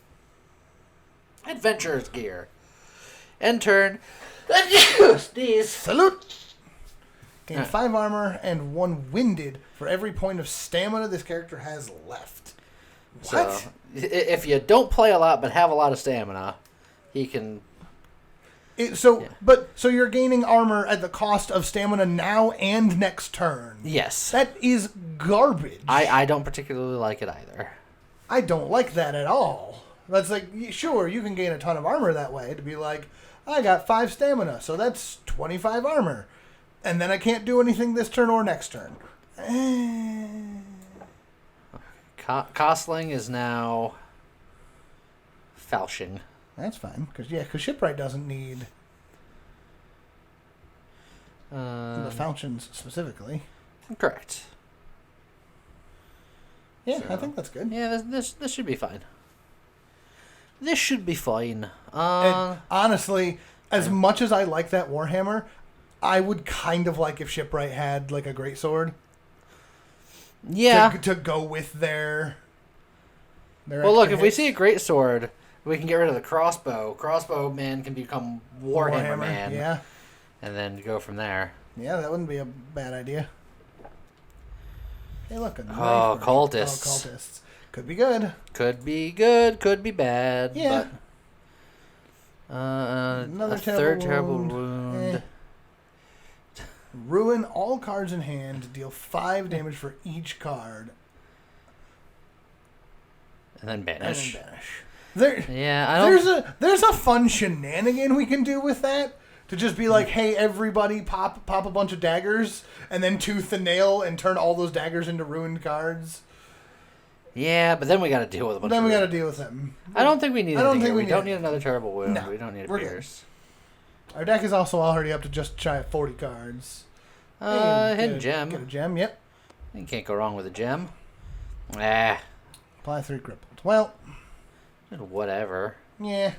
adventurer's gear. End turn. Sneeze. Salute! Gain 5 armor and 1 winded for every point of stamina this character has left. What? So, if you don't play a lot but have a lot of stamina, he can... So you're gaining armor at the cost of stamina now and next turn. Yes. That is garbage. I don't particularly like it either. I don't like that at all. That's like, sure, you can gain a ton of armor that way to be like, I got 5 stamina, so that's 25 armor. And then I can't do anything this turn or next turn. Costling is now Falchion. That's fine, because Shipwright doesn't need the falchions specifically. Correct. Yeah, so, I think that's good. Yeah, this should be fine. This should be fine. And honestly, as much as I like that Warhammer, I would kind of like if Shipwright had like a greatsword. Yeah. To go with their well, look, if we see a greatsword, we can get rid of the crossbow. Crossbow man can become Warhammer man. Yeah. And then go from there. Yeah, that wouldn't be a bad idea. Hey, look. Cultists. Oh, cultists. Could be good. Could be good. Could be bad. Yeah. But, another terrible wound. Ruin all cards in hand. Deal 5 damage for each card. And then banish. There's a fun shenanigan we can do with that. To just be like, hey, everybody, pop a bunch of daggers, and then tooth the nail and turn all those daggers into ruined cards. Yeah, but then we got to deal with a bunch. Then we got to deal with them. I don't think we need. We don't need it. another terrible wound. No, we don't need a we're pierce. Good. Our deck is also already up to just shy of 40 cards. Hidden gem. Get a gem. Yep. You can't go wrong with a gem. Apply 3 crippled. Well. Whatever. Yeah.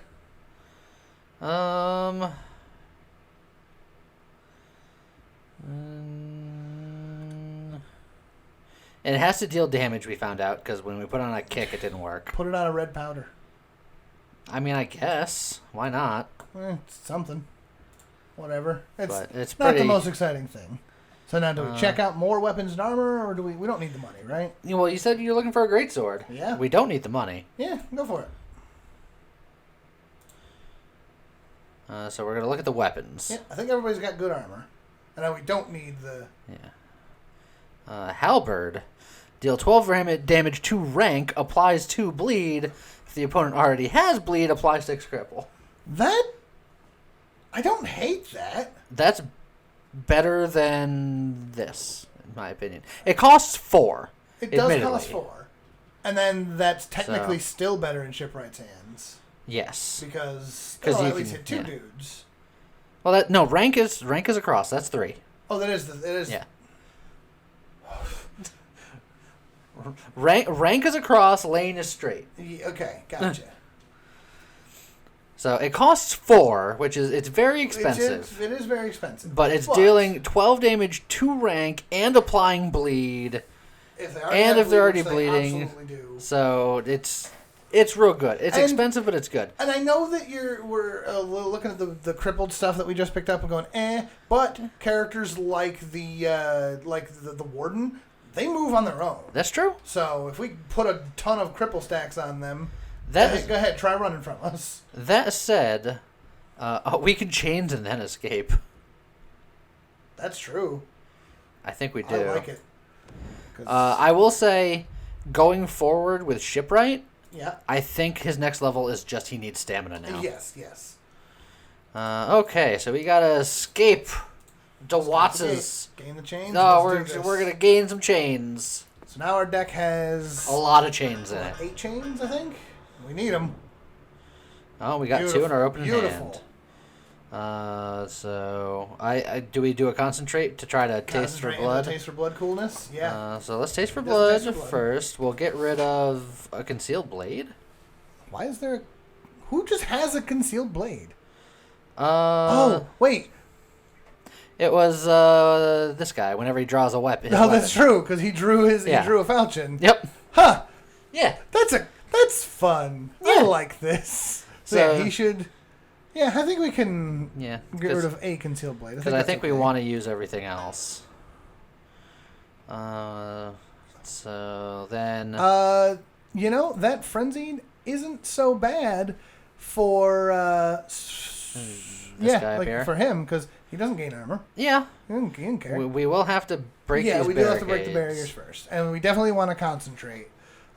And it has to deal damage, we found out, because when we put on a kick, it didn't work. Put it on a red powder. I mean, I guess. Why not? It's something. Whatever. It's not the most exciting thing. So now do we check out more weapons and armor, or do we don't need the money, right? Well, you said you're looking for a greatsword. Yeah. We don't need the money. Yeah, go for it. So we're going to look at the weapons. Yeah, I think everybody's got good armor. And now we don't need the... Yeah. Halberd. Deal 12 damage to rank, applies 2 bleed. If the opponent already has bleed, apply 6 cripple. That... I don't hate that. That's better than this, in my opinion. It costs 4. It does cost 4. And then that's technically still better in Shipwright's hands. Yes. Because you at least hit 2 dudes. Well, rank is across. That's 3. Oh, it is. Yeah. rank is across, lane is straight. Yeah, okay, gotcha. So it costs 4, which is it's very expensive. It is very expensive. But it's dealing 12 damage to rank and applying bleed. If they're already bleeding. Absolutely do. So it's real good. It's expensive, but it's good. And I know that we're looking at the crippled stuff that we just picked up and going, but characters like the warden, they move on their own. That's true. So if we put a ton of cripple stacks on them, go ahead, try running from us. That said, we can chains and then escape. That's true. I think we do. I like it. I will say, going forward with Shipwright, yeah, I think his next level is just he needs stamina now. Yes. Okay, so we gotta escape DeWatts's. Gain the chains. No, we're gonna gain some chains. So now our deck has a lot of chains in it. 8 chains, I think. We need them. Oh, we got 2 in our opening hand. Beautiful. So I do we do a concentrate to try to taste for blood? Taste for blood coolness. Yeah. So let's taste for blood first. We'll get rid of a concealed blade. Why is there? Who just has a concealed blade? Oh wait. It was this guy. Whenever he draws a weapon. No, that's true because he drew he drew a falchion. Yep. Huh. Yeah. That's fun. Yeah. I like this. So yeah, he should. Yeah, I think we can get rid of a concealed blade. Because I think we want to use everything else. So then... that Frenzied isn't so bad for... for him, because he doesn't gain armor. Yeah. He doesn't care. We will have to break these barricades. Yeah, we do have to break the barriers first. And we definitely want to concentrate.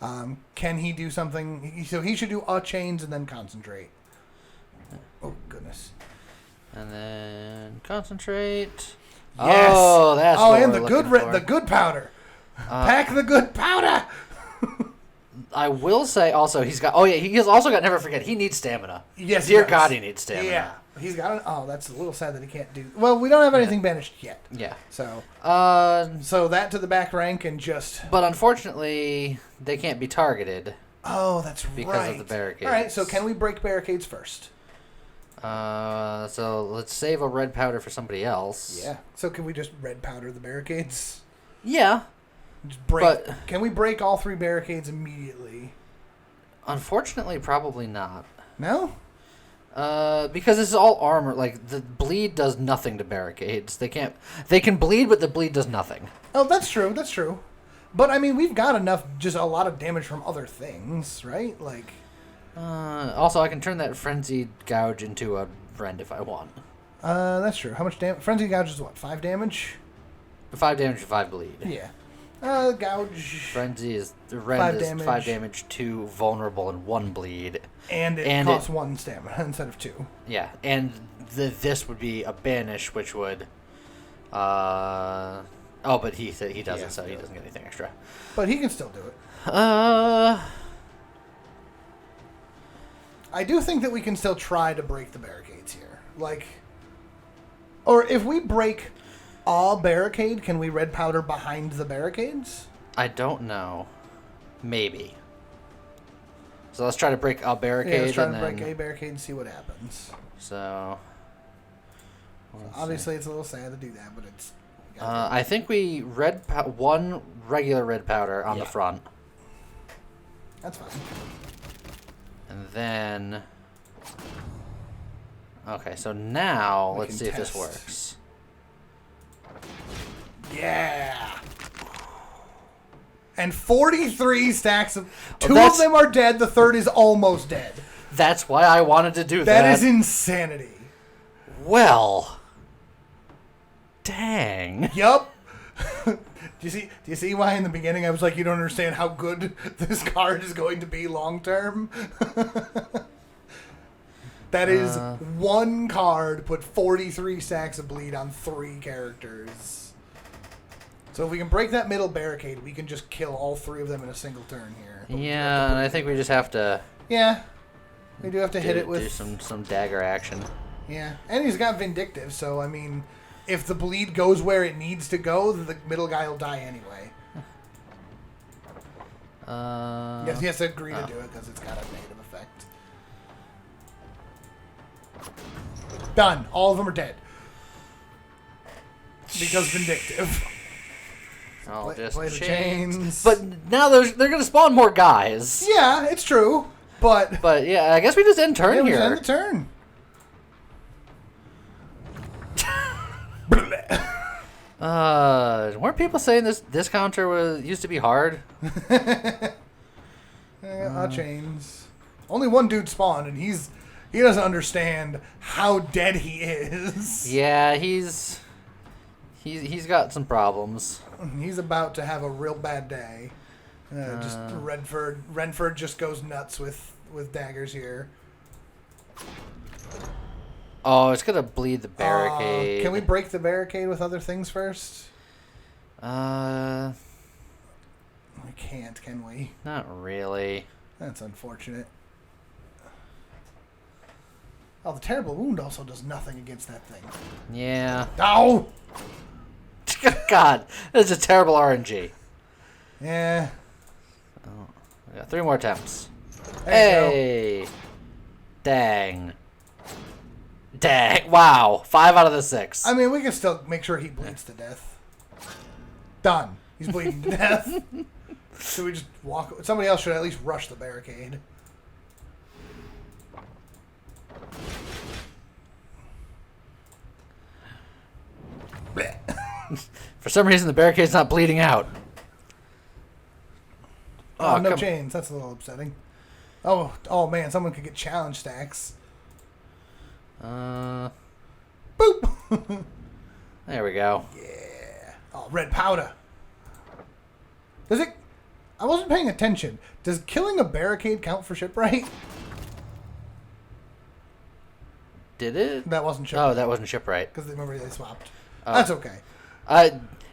Can he do something? So he should do chains and then concentrate. Oh, goodness. And then concentrate. Yes. Oh, that's what and we're the good powder. Pack the good powder. I will say also he has also got, never forget, he needs stamina. Yes, Dear God, he needs stamina. Yeah. He's got that's a little sad that he can't do. Well, we don't have anything banished yet. Yeah. So so that to the back rank and just. But unfortunately, they can't be targeted. Oh, that's because of the barricades. All right, so can we break barricades first? So let's save a red powder for somebody else. Yeah. So can we just red powder the barricades? Yeah. Just break. Can we break all 3 barricades immediately? Unfortunately, probably not. No? Because this is all armor. Like, the bleed does nothing to barricades. They can bleed, but the bleed does nothing. Oh, that's true. That's true. But, I mean, we've got just a lot of damage from other things, right? Like... also, I can turn that Frenzied Gouge into a Rend if I want. That's true. How much damage? Frenzied Gouge is what, 5 damage? 5 damage and 5 bleed. Yeah. Gouge... Frenzy is... The Rend is 5 damage, 2 vulnerable, and 1 bleed. And it costs 1 stamina instead of 2. Yeah, and this would be a Banish, which would... but he said he doesn't, so he doesn't get anything extra. But he can still do it. I do think that we can still try to break the barricades here. Like... Or if we break a barricade, can we red powder behind the barricades? I don't know. Maybe. So let's try to break a barricade. Yeah, let's try to break a barricade and see what happens. So obviously, it's a little sad to do that, but it's... I think we one regular red powder on the front. That's fine. And then... Okay, so now let's see if this works. Yeah! And 43 stacks of... Two of them are dead, the third is almost dead. That's why I wanted to do that. That is insanity. Well... Dang. Yup. Do you see why in the beginning I was like, you don't understand how good this card is going to be long term? That is one card put 43 stacks of bleed on 3 characters. So if we can break that middle barricade, we can just kill all 3 of them in a single turn here. Yeah, and I think we just have to... Yeah. We do have to hit it with... Do some dagger action. Yeah. And he's got Vindictive, so I mean... If the bleed goes where it needs to go, the middle guy will die anyway. He has to agree to do it because it's got a negative effect. Done. All of them are dead. Because Vindictive. I'll just play the chains. But now they're going to spawn more guys. Yeah, it's true. But yeah, I guess we just end turn here. We just end the turn. Weren't people saying this counter used to be hard? Chains. Only one dude spawned, and he doesn't understand how dead he is. Yeah, he's He's got some problems. He's about to have a real bad day. Just Renford just goes nuts with daggers here. Oh, it's gonna bleed the barricade. Can we break the barricade with other things first? We can't, can we? Not really. That's unfortunate. Oh, the terrible wound also does nothing against that thing. Yeah. Oh! God, this is a terrible RNG. Yeah. Oh, we got 3 more attempts. There Hey! Dang. Dang. Wow. 5 out of the 6. I mean, we can still make sure he bleeds to death. Done. He's bleeding to death. Should we just walk? Somebody else should at least rush the barricade. For some reason, the barricade's not bleeding out. Oh, no chains. That's a little upsetting. Oh man, someone could get challenge stacks. Boop. Boop. There we go. Yeah. Oh, red powder. Does it? I wasn't paying attention. Does killing a barricade count for shipwright? Did it? That wasn't shipwright. Oh, that wasn't shipwright. Because remember they swapped. That's okay.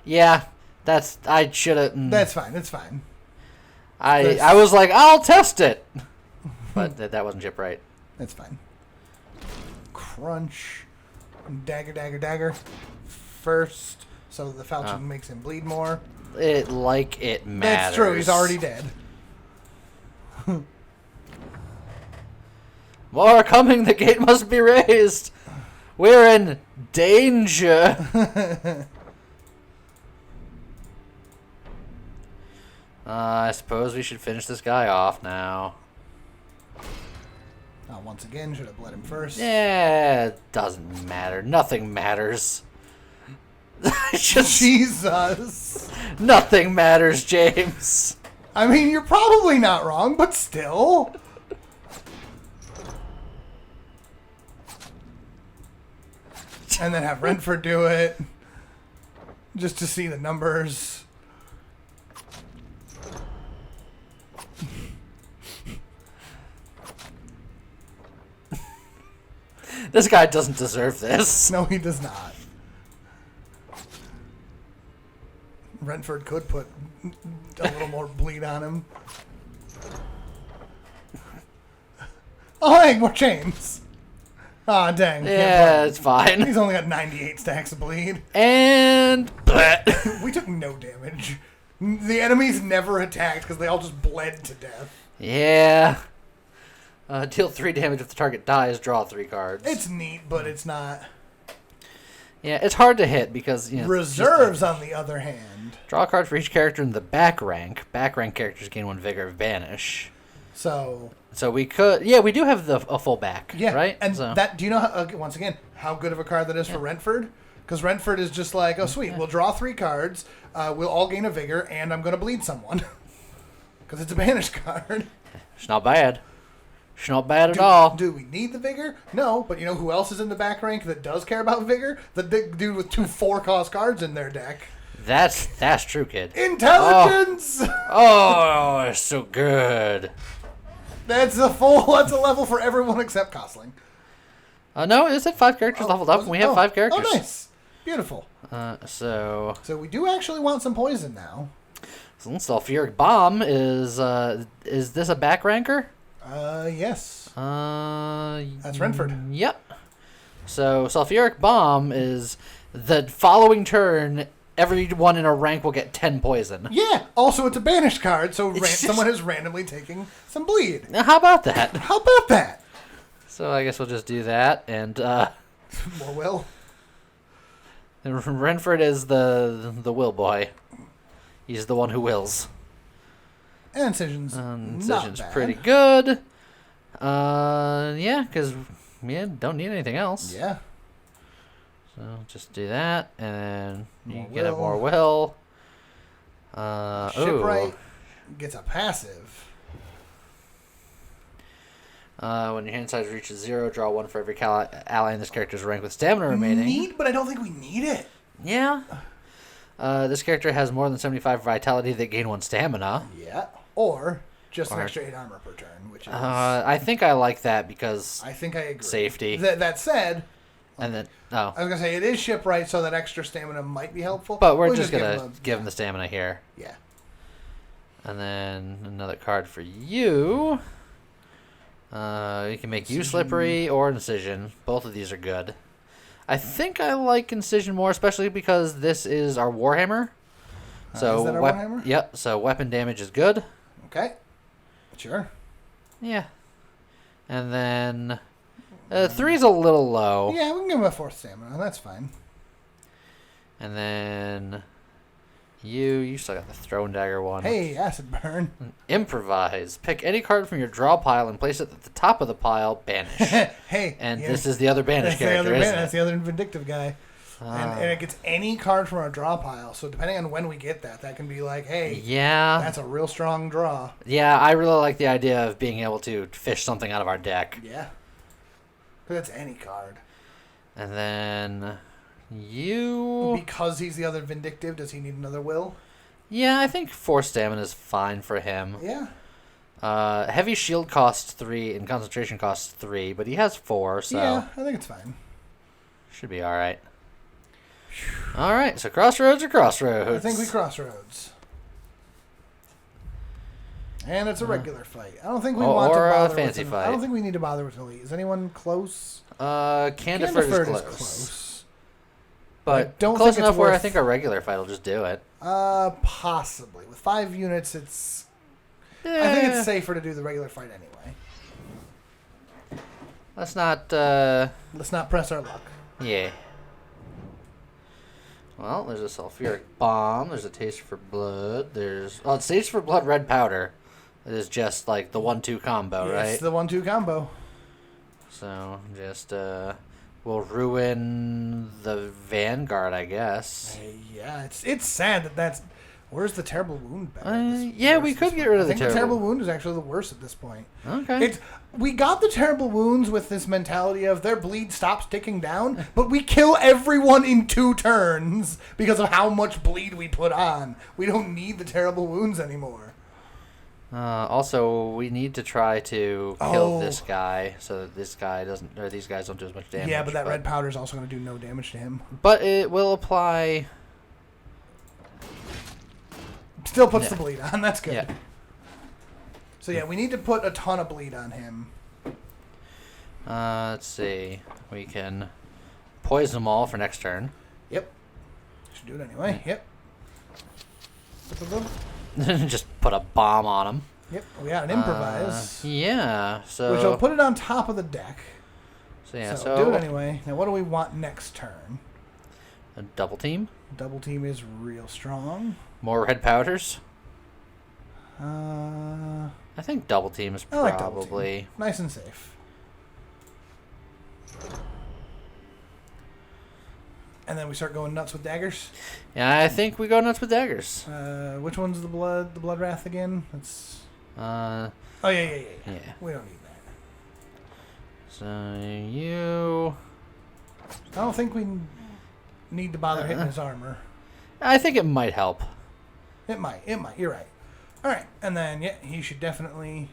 Yeah. I should have. That's fine. It's fine. I was like, I'll test it. But that wasn't shipwright. That's fine. Crunch. Dagger, dagger, dagger. First, so the falchion makes him bleed more. It matters. That's true. He's already dead. More are coming. The gate must be raised. We're in danger. I suppose we should finish this guy off now. Once again, should have bled him first. Yeah, it doesn't matter. Nothing matters. Jesus. Nothing matters, James. I mean, you're probably not wrong, but still. And then have Renford do it. Just to see the numbers. This guy doesn't deserve this. No, he does not. Renford could put a little more bleed on him. Oh, hey, more chains. Ah, dang. Yeah, it's fine. He's only got 98 stacks of bleed. And... We took no damage. The enemies never attacked because they all just bled to death. Yeah. Deal 3 damage if the target dies, draw 3 cards. It's neat, but it's not. Yeah, it's hard to hit because, you know... Reserves, on the other hand. Draw a card for each character in the back rank. Back rank characters gain 1 vigor of banish. So we could... Yeah, we do have a full back, right? And that... Do you know, how, once again, how good of a card that is for Renford? Because Renford is just like, oh, sweet, we'll draw 3 cards, we'll all gain a vigor, and I'm going to bleed someone. Because it's a banish card. It's not bad. It's not bad at all. Do we need the vigor? No, but you know who else is in the back rank that does care about vigor? The big dude with 2 4-cost cards in their deck. That's true, kid. Intelligence! Oh, it's so good. That's a level for everyone except Costling. No, it said 5 characters leveled up, and we have 5 characters. Oh, nice. Beautiful. So we do actually want some poison now. Sulfuric Bomb is this a back ranker? Yes. That's Renford. Yep. So Sulfuric Bomb is the following turn, everyone in a rank will get 10 poison. Yeah. Also, it's a banished card, so someone is randomly taking some bleed. Now, how about that? How about that? So I guess we'll just do that, and more will. Renford is the will boy. He's the one who wills. And Incision's Incision's pretty good. Yeah, because don't need anything else. Yeah. So just do that, and you get a will. more will. Shipwright gets a passive. When your hand size reaches 0, draw 1 for every ally in this character's rank with stamina remaining. Neat, but I don't think we need it. Yeah. This character has more than 75 vitality. They gain 1 stamina. Yeah. Or just an extra 8 armor per turn, which is... I think I like that because... I think I agree. Safety. That said... And then... I was going to say, it is shipwright, so that extra stamina might be helpful. But we're just going to give him the stamina here. Yeah. And then another card for you. You can make you Slippery or Incision. Both of these are good. I think I like Incision more, especially because this is our Warhammer. So is that our Warhammer? Yep. So weapon damage is good. Okay. Sure. Yeah. And then 3 is a little low. Yeah, we can give him a 4th stamina. That's fine. And then you still got the Throw and Dagger one. Hey, Acid Burn. Improvise. Pick any card from your draw pile and place it at the top of the pile. Banish. Hey. And this is the other banish character, isn't it? That's the other Vindictive guy. And it gets any card from our draw pile. So depending on when we get that can be like, hey, that's a real strong draw. Yeah, I really like the idea of being able to fish something out of our deck. Yeah. Because that's any card. And then you... Because he's the other Vindictive, does he need another will? Yeah, I think 4 stamina is fine for him. Yeah. Heavy shield costs 3 and concentration costs 3, but he has 4, so... Yeah, I think it's fine. Should be alright. Alright, so crossroads or crossroads? I think we crossroads. And it's a regular fight. I don't think we want to bother fancy with fight. I don't think we need to bother with elite. Is anyone close? Candiford is close. But don't close think enough it's where I worth... think a regular fight will just do it. Possibly. With 5 units, it's... I think it's safer to do the regular fight anyway. Let's not... Let's not press our luck. Yeah. Well, there's a sulfuric bomb. There's a taste for blood. There's... Oh, it's taste for blood, red powder. It is just like the 1-2 combo, right? It's the 1-2 combo. So, just... We'll ruin the Vanguard, I guess. Yeah, it's sad that's... Where's the Terrible Wound better? Yeah, we could get rid of the Terrible... I think the Terrible Wound is actually the worst at this point. Okay. We got the Terrible Wounds with this mentality of their bleed stops ticking down, but we kill everyone in 2 turns because of how much bleed we put on. We don't need the Terrible Wounds anymore. Also, we need to try to kill this guy so that this guy doesn't, or these guys don't do as much damage. Yeah, but that red powder is also going to do no damage to him. But it will apply. Still puts the bleed on. That's good. Yeah. So yeah, we need to put a ton of bleed on him. Let's see. We can poison them all for next turn. Yep. Should do it anyway. Yep. Just put a bomb on them. Yep. We got an improvise. Yeah. So. Which will put it on top of the deck. So yeah. So do it anyway. Now what do we want next turn? A double team. Double team is real strong. More red powders. I think double team is probably like double team. Nice and safe. And then we start going nuts with daggers. Yeah, I think we go nuts with daggers. Which one's the blood wrath again? That's. Oh yeah. We don't need that. So you. I don't think we need to bother hitting his armor. I think it might help. It might. You're right. All right, and then he should definitely,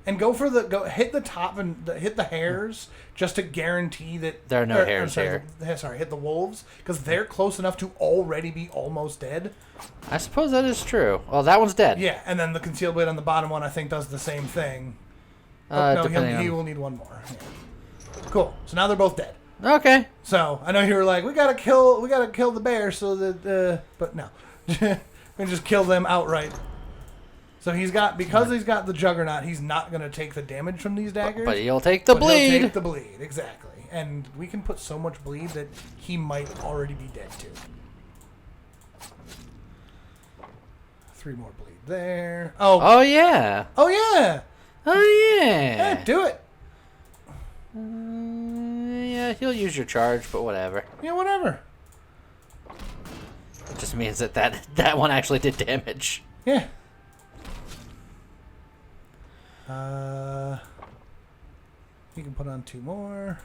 and hit the top and hit the hairs just to guarantee that there are no hairs here. Hit the wolves because they're close enough to already be almost dead. I suppose that is true. Well, that one's dead. Yeah, and then the concealed blade on the bottom one I think does the same thing. He will need one more. Yeah. Cool. So now they're both dead. Okay. So I know you were like, we gotta kill the bear so that, but no, we just kill them outright. So he's got the Juggernaut, he's not gonna take the damage from these daggers. But he'll take the bleed. He'll take the bleed, exactly. And we can put so much bleed that he might already be dead too. 3 more bleed there. Oh yeah. Oh yeah. Oh yeah. Yeah, do it. Yeah, he'll use your charge, but whatever. Yeah, whatever. It just means that one actually did damage. Yeah. You can put on 2 more.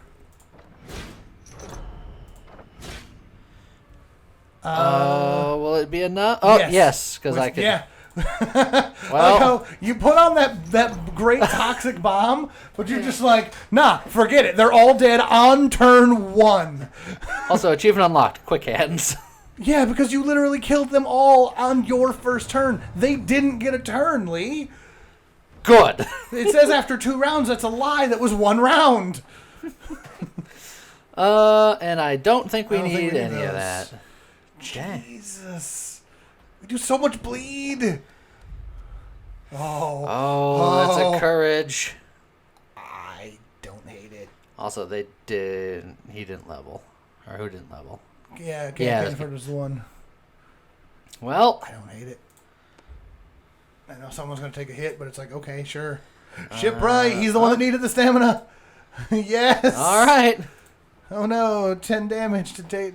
Will it be enough? Oh, yes, because I could. Yeah. Well, like you put on that great toxic bomb, but you're just like, nah, forget it. They're all dead on turn 1. Also, achievement unlocked. Quick hands. Yeah, because you literally killed them all on your first turn. They didn't get a turn, Lee. Good. It says after 2 rounds. That's a lie. That was 1 round. And I don't think we need any those. of that. Jesus. We do so much bleed. Oh, that's a courage. I don't hate it. Also, he didn't level. Or who didn't level? Yeah, Canford was the one. Well, I don't hate it. I know someone's going to take a hit, but it's like, okay, sure. Shipwright, he's the one that needed the stamina. Yes. All right. Oh no, 10 damage to take.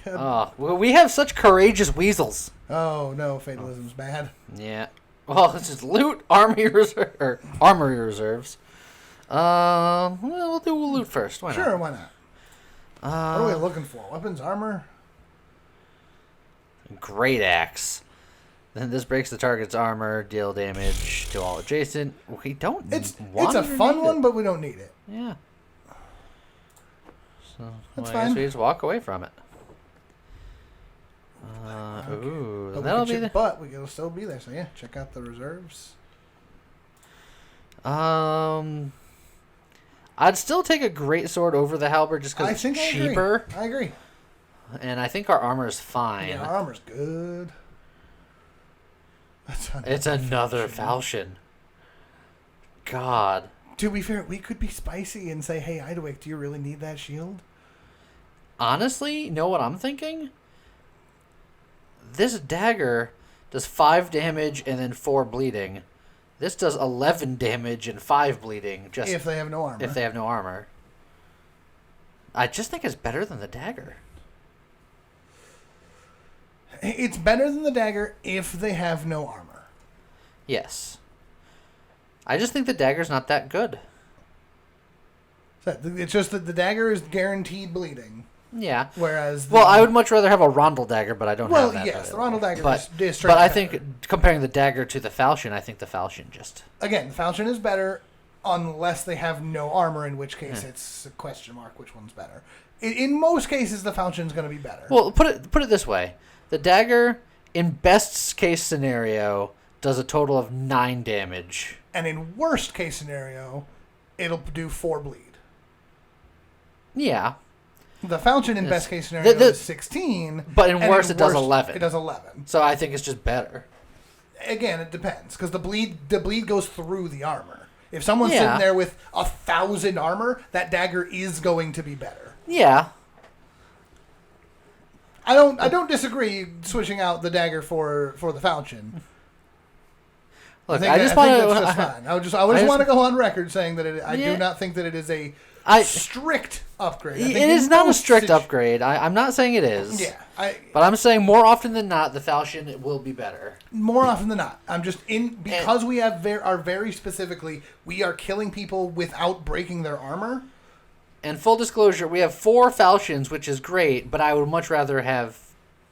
Oh, well, we have such courageous weasels. Oh no, fatalism's bad. Yeah. Well, this is loot, armory reserves. We'll do loot first. Why not? Sure, why not? What are we looking for? Weapons, armor? Great axe. Then this breaks the target's armor, deal damage to all adjacent. We don't. It's a fun one, but we don't need it. Yeah. So That's I fine. guess we just walk away from it. Okay. Ooh, But that'll be the. But it'll still be there. So yeah, check out the reserves. I'd still take a great sword over the halberd just because it's cheaper. I agree. And I think our armor is fine. Yeah, our armor's good. It's another falchion. God. To be fair, we could be spicy and say, hey, Idawake, do you really need that shield? Honestly, you know what I'm thinking? This dagger does 5 damage and then 4 bleeding. This does 11 damage and 5 bleeding. Just if they have no armor. If they have no armor. I just think it's better than the dagger. It's better than the dagger if they have no armor. Yes. I just think the dagger's not that good. It's just that the dagger is guaranteed bleeding. Yeah. Whereas I would much rather have a rondel dagger, but I don't have that. Well, yes, the rondel dagger is straight. But I think comparing the dagger to the falchion, I think the falchion just... Again, the falchion is better unless they have no armor, in which case it's a question mark which one's better. In most cases, the falchion's going to be better. Well, put it this way. The dagger, in best case scenario, does a total of 9 damage. And in worst case scenario, it'll do 4 bleed. Yeah. The falchion in best case scenario is 16. But in worst, it does 11. It does 11. So I think it's just better. Again, it depends. Because the bleed goes through the armor. If someone's sitting there with 1,000 armor, that dagger is going to be better. Yeah. I don't disagree switching out the dagger for the falchion. Look, I think that's just fine. I just want to go on record saying that I do not think that it is a strict upgrade. It is not a strict upgrade. I'm not saying it is. Yeah. But I'm saying more often than not, the falchion will be better. More often than not. I'm just because we are very specifically, we are killing people without breaking their armor. And full disclosure, we have 4 falchions, which is great, but I would much rather have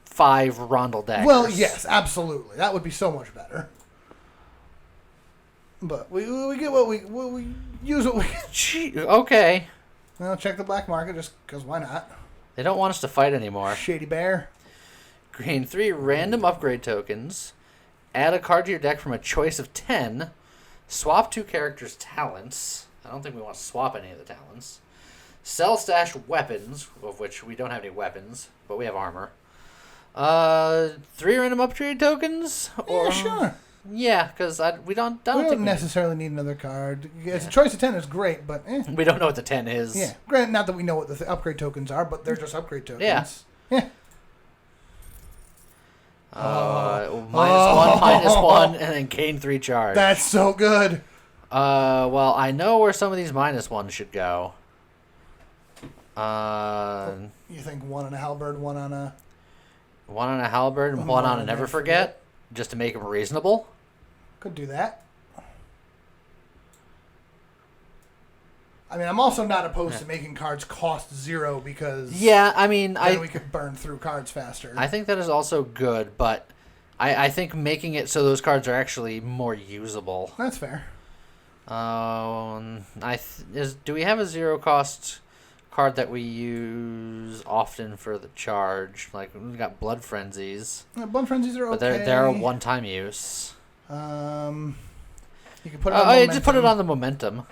5 rondel daggers. Well, yes, absolutely. That would be so much better. But we get what we use what we get. Gee, okay. Well, check the black market just because why not? They don't want us to fight anymore. Shady bear. Gain 3 random upgrade tokens. Add a card to your deck from a choice of 10. Swap 2 characters' talents. I don't think we want to swap any of the talents. Sell stash weapons, of which we don't have any weapons, but we have armor. 3 random upgrade tokens? Yeah, sure. Yeah, because we don't necessarily need another card. It's a choice of 10 is great, but we don't know what the 10 is. Yeah, granted, not that we know what the upgrade tokens are, but they're just upgrade tokens. Yeah. -1, and then gain 3 charge. That's so good. Well, I know where some of these -1s should go. You think 1 on a halberd, 1 on a... 1 on a halberd, and 1 on a never forget, just to make them reasonable. Could do that. I mean, I'm also not opposed to making cards cost 0 because yeah, I mean, then we could burn through cards faster. I think that is also good, but I think making it so those cards are actually more usable. That's fair. Do we have a 0 cost card that we use often for the charge? Like we've got Blood Frenzies. Blood Frenzies are okay. But they're a one-time use. You can put it on momentum. Just put it on the momentum.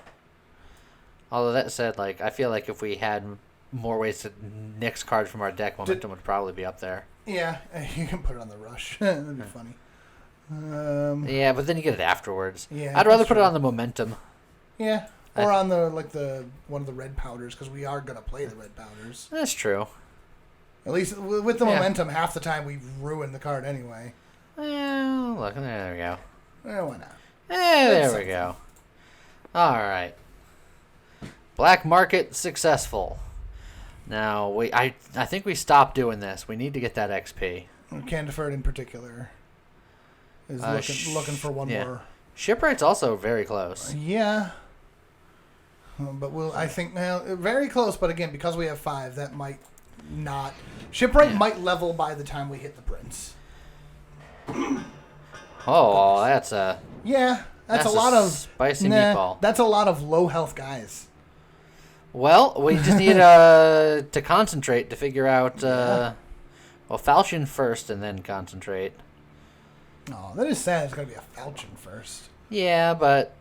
Although that said, like I feel like if we had more ways to nix cards from our deck, momentum would probably be up there. Yeah, you can put it on the rush. That'd be funny. Yeah, but then you get it afterwards. Yeah, I'd rather put it on the momentum. Yeah, or on the one of the red powders because we are gonna play the red powders. That's true. At least with the momentum, half the time we ruin the card anyway. Look, there we go. Why not? There we go. All right. Black market successful. Now I think we stopped doing this. We need to get that XP. Candiford in particular is looking for one more. Shipwright's also very close. Yeah. But I think very close. But again, because we have 5, that might not. Shipwright might level by the time we hit the Prince. Oh, that's a that's a lot of spicy meatball. That's a lot of low health guys. Well, we just need to concentrate to figure out. Well, Falchion first, and then concentrate. Oh, that is sad. It's going to be a Falchion first. Yeah, but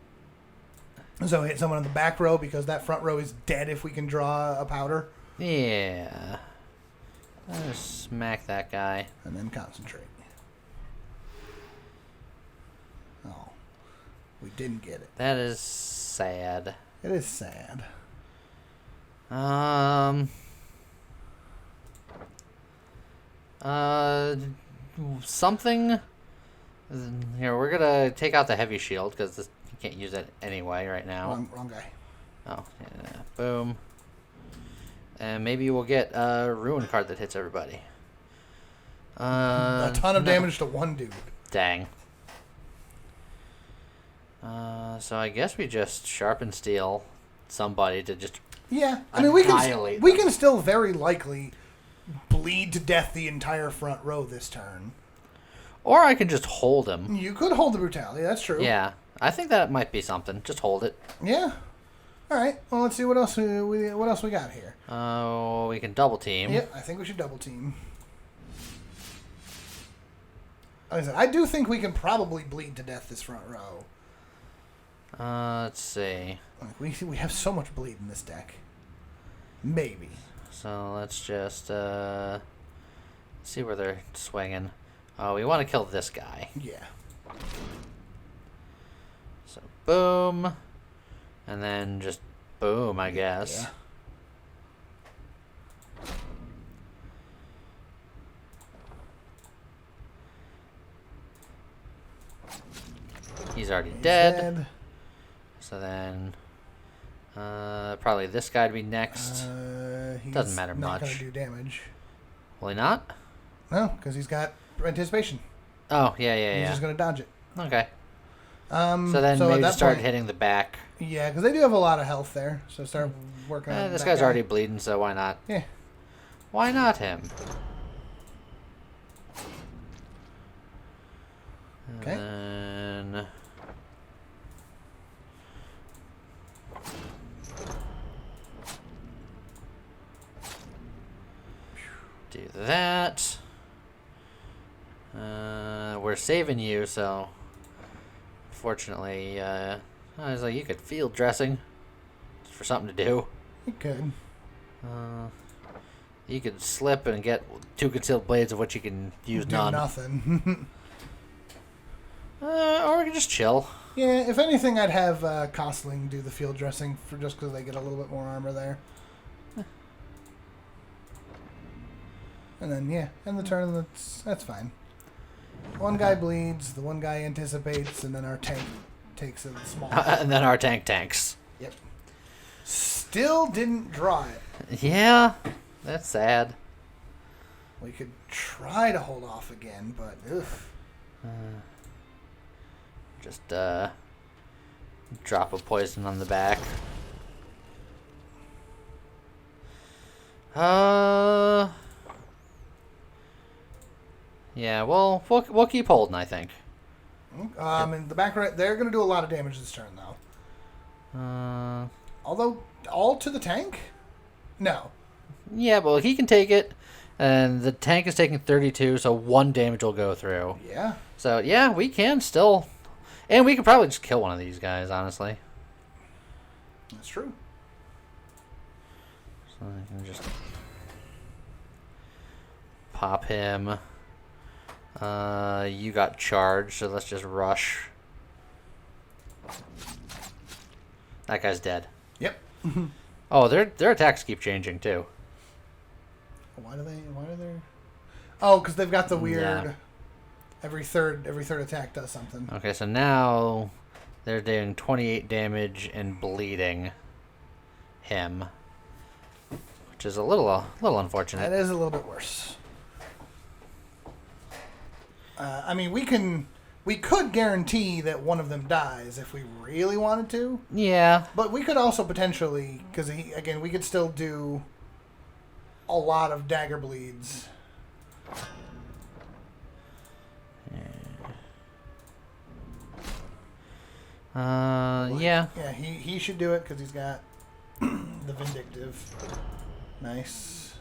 so hit someone in the back row because that front row is dead if we can draw a powder. Yeah, just smack that guy, and then concentrate. Oh, we didn't get it. That is sad. It is sad. Something. Here, we're gonna take out the heavy shield because you can't use it anyway right now. Wrong guy. Oh, yeah. Boom. And maybe we'll get a ruin card that hits everybody. A ton of damage to one dude. Dang. So I guess we just sharpen steel somebody to just. Yeah, I mean we can still very likely bleed to death the entire front row this turn. Or I can just hold him. You could hold the brutality. That's true. Yeah, I think that might be something. Just hold it. Yeah. All right. Well, let's see what else we got here. We can double team. Yeah, I think we should double team. Like I said, I do think we can probably bleed to death this front row. Let's see. We have so much bleed in this deck. Maybe. So let's just see where they're swinging. Oh, we want to kill this guy. Yeah. So boom, and then just boom, I guess. Yeah. He's already dead. So then, probably this guy to be next. Doesn't matter much. Not going to do damage. Will he not? No, because he's got anticipation. Oh, yeah. He's just going to dodge it. Okay. So then maybe start hitting the back. Yeah, because they do have a lot of health there. So start working on this guy's already bleeding, so why not? Yeah. Why not him? Okay. And do that. We're saving you, so fortunately, I was like, you could field dressing for something to do. You could. You could slip and get 2 concealed blades of which you can use none. Nothing. Or we can just chill. Yeah, if anything, I'd have Costling do the field dressing for just because they get a little bit more armor there. And then, end the turn, that's fine. One guy bleeds, the one guy anticipates, and then our tank takes a small... and then our tank tanks. Yep. Still didn't draw it. Yeah, that's sad. We could try to hold off again, but... Just drop a poison on the back. Yeah, well, we'll keep holding, I think. In the back right, they're going to do a lot of damage this turn, though. Although, all to the tank? No. Yeah, well, he can take it, and the tank is taking 32, so 1 damage will go through. Yeah. So, yeah, we can still... And we could probably just kill one of these guys, honestly. That's true. So I can just... pop him. You got charged, so let's just rush. That guy's dead. Yep. Oh, their attacks keep changing too. Why do they? Oh, because they've got the weird. Yeah. Every third attack does something. Okay, so now they're doing 28 damage and bleeding him, which is a little unfortunate. That is a little bit worse. I mean, we could guarantee that one of them dies if we really wanted to. Yeah. But we could also potentially, because again, we could still do a lot of dagger bleeds. Yeah. Yeah, he should do it because he's got the vindictive. Nice.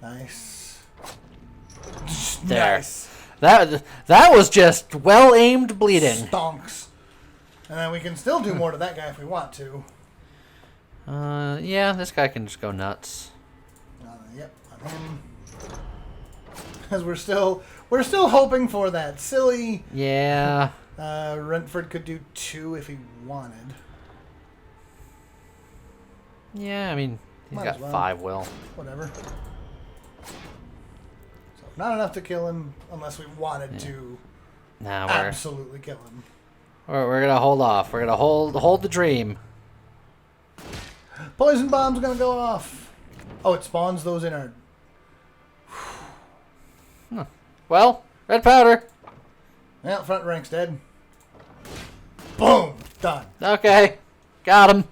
There. Nice. That was just well-aimed bleeding. Stonks. And then we can still do more to that guy if we want to. Yeah, this guy can just go nuts. Yep. Because we're still hoping for that silly. Yeah. Rentford could do 2 if he wanted. Yeah, I mean, he's Might got as well. 5 will. Whatever. So not enough to kill him unless we wanted to Nah, absolutely kill him. we're gonna hold off. We're gonna hold the dream. Poison bomb's gonna go off. Oh, it spawns those in our. Well, red powder. Well, front rank's dead. Boom! Done. Okay, got him.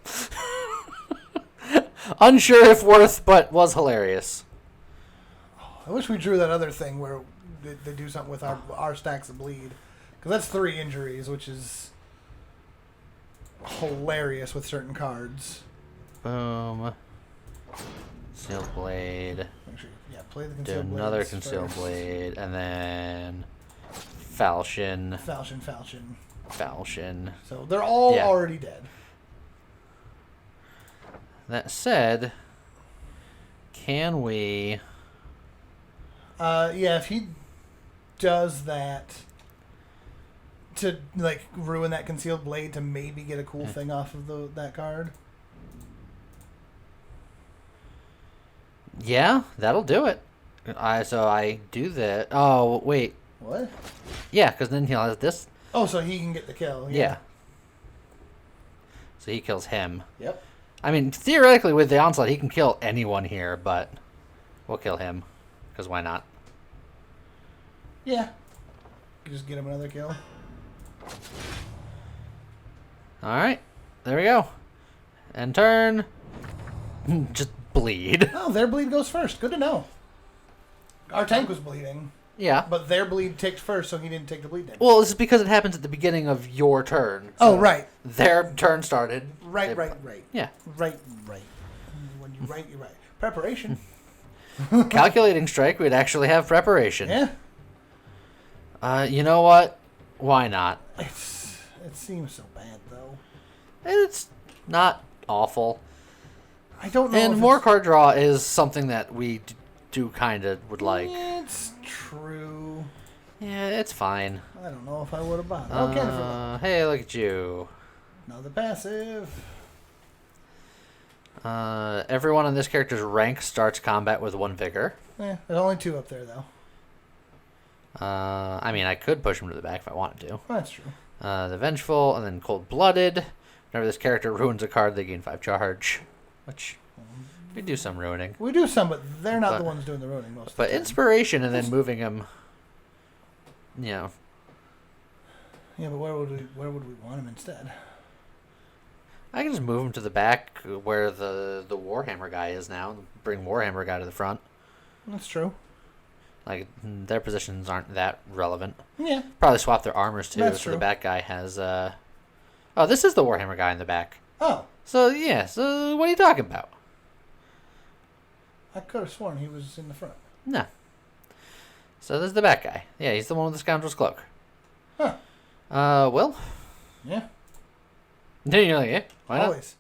Unsure if worth, but was hilarious. I wish we drew that other thing where they do something with our stacks of bleed. Because that's 3 injuries, which is hilarious with certain cards. Boom. Concealed blade. Make sure, yeah, play the Do concealed blade. another concealed blade, and then falchion. Falchion. So they're all Yeah. already dead. That said, can we? Yeah, if he does that to like ruin that concealed blade to maybe get a cool thing off of that card. Yeah, that'll do it. So I do that. Oh wait. What? Yeah, because then he'll have this. Oh, so he can get the kill. Yeah. So he kills him. Yep. I mean, theoretically, with the onslaught, he can kill anyone here, but we'll kill him because why not? Yeah. Just get him another kill. All right, there we go. End turn. Just bleed. Oh, their bleed goes first. Good to know. Our tank was bleeding. Yeah. But their bleed ticked first, so he didn't take the bleed damage. Well, this is because it happens at the beginning of your turn. Oh, right. Their turn started. Right. Yeah. Right. When you write, you write. Preparation. Calculating strike, we'd actually have preparation. Yeah. You know what? Why not? It seems so bad, though. It's not awful. I don't know. And more card draw is something that we do kind of would like. It's true. Yeah, it's fine. I don't know if I would have bought it. Okay. Hey, look at you. Another passive. Everyone on this character's rank starts combat with 1 vigor. There's only 2 up there, though. I mean, I could push him to the back if I wanted to. That's true. The Vengeful, and then Cold-Blooded. Whenever this character ruins a card, they gain 5 charge. Which, we do some ruining. We do some, but they're not the ones doing the ruining most of the But time. Inspiration and then moving him, you know. Yeah, but where would we want him instead? I can just move him to the back where the Warhammer guy is now, and bring Warhammer guy to the front. That's true. Like, their positions aren't that relevant. Yeah. Probably swap their armors, too, That's so true. the back guy has, Oh, this is the Warhammer guy in the back. Oh. So, yeah, so what are you talking about? I could have sworn he was in the front. No. So there's the back guy. Yeah, he's the one with the scoundrel's cloak. Huh. Well. Yeah. Then you're like, yeah, why not? Always.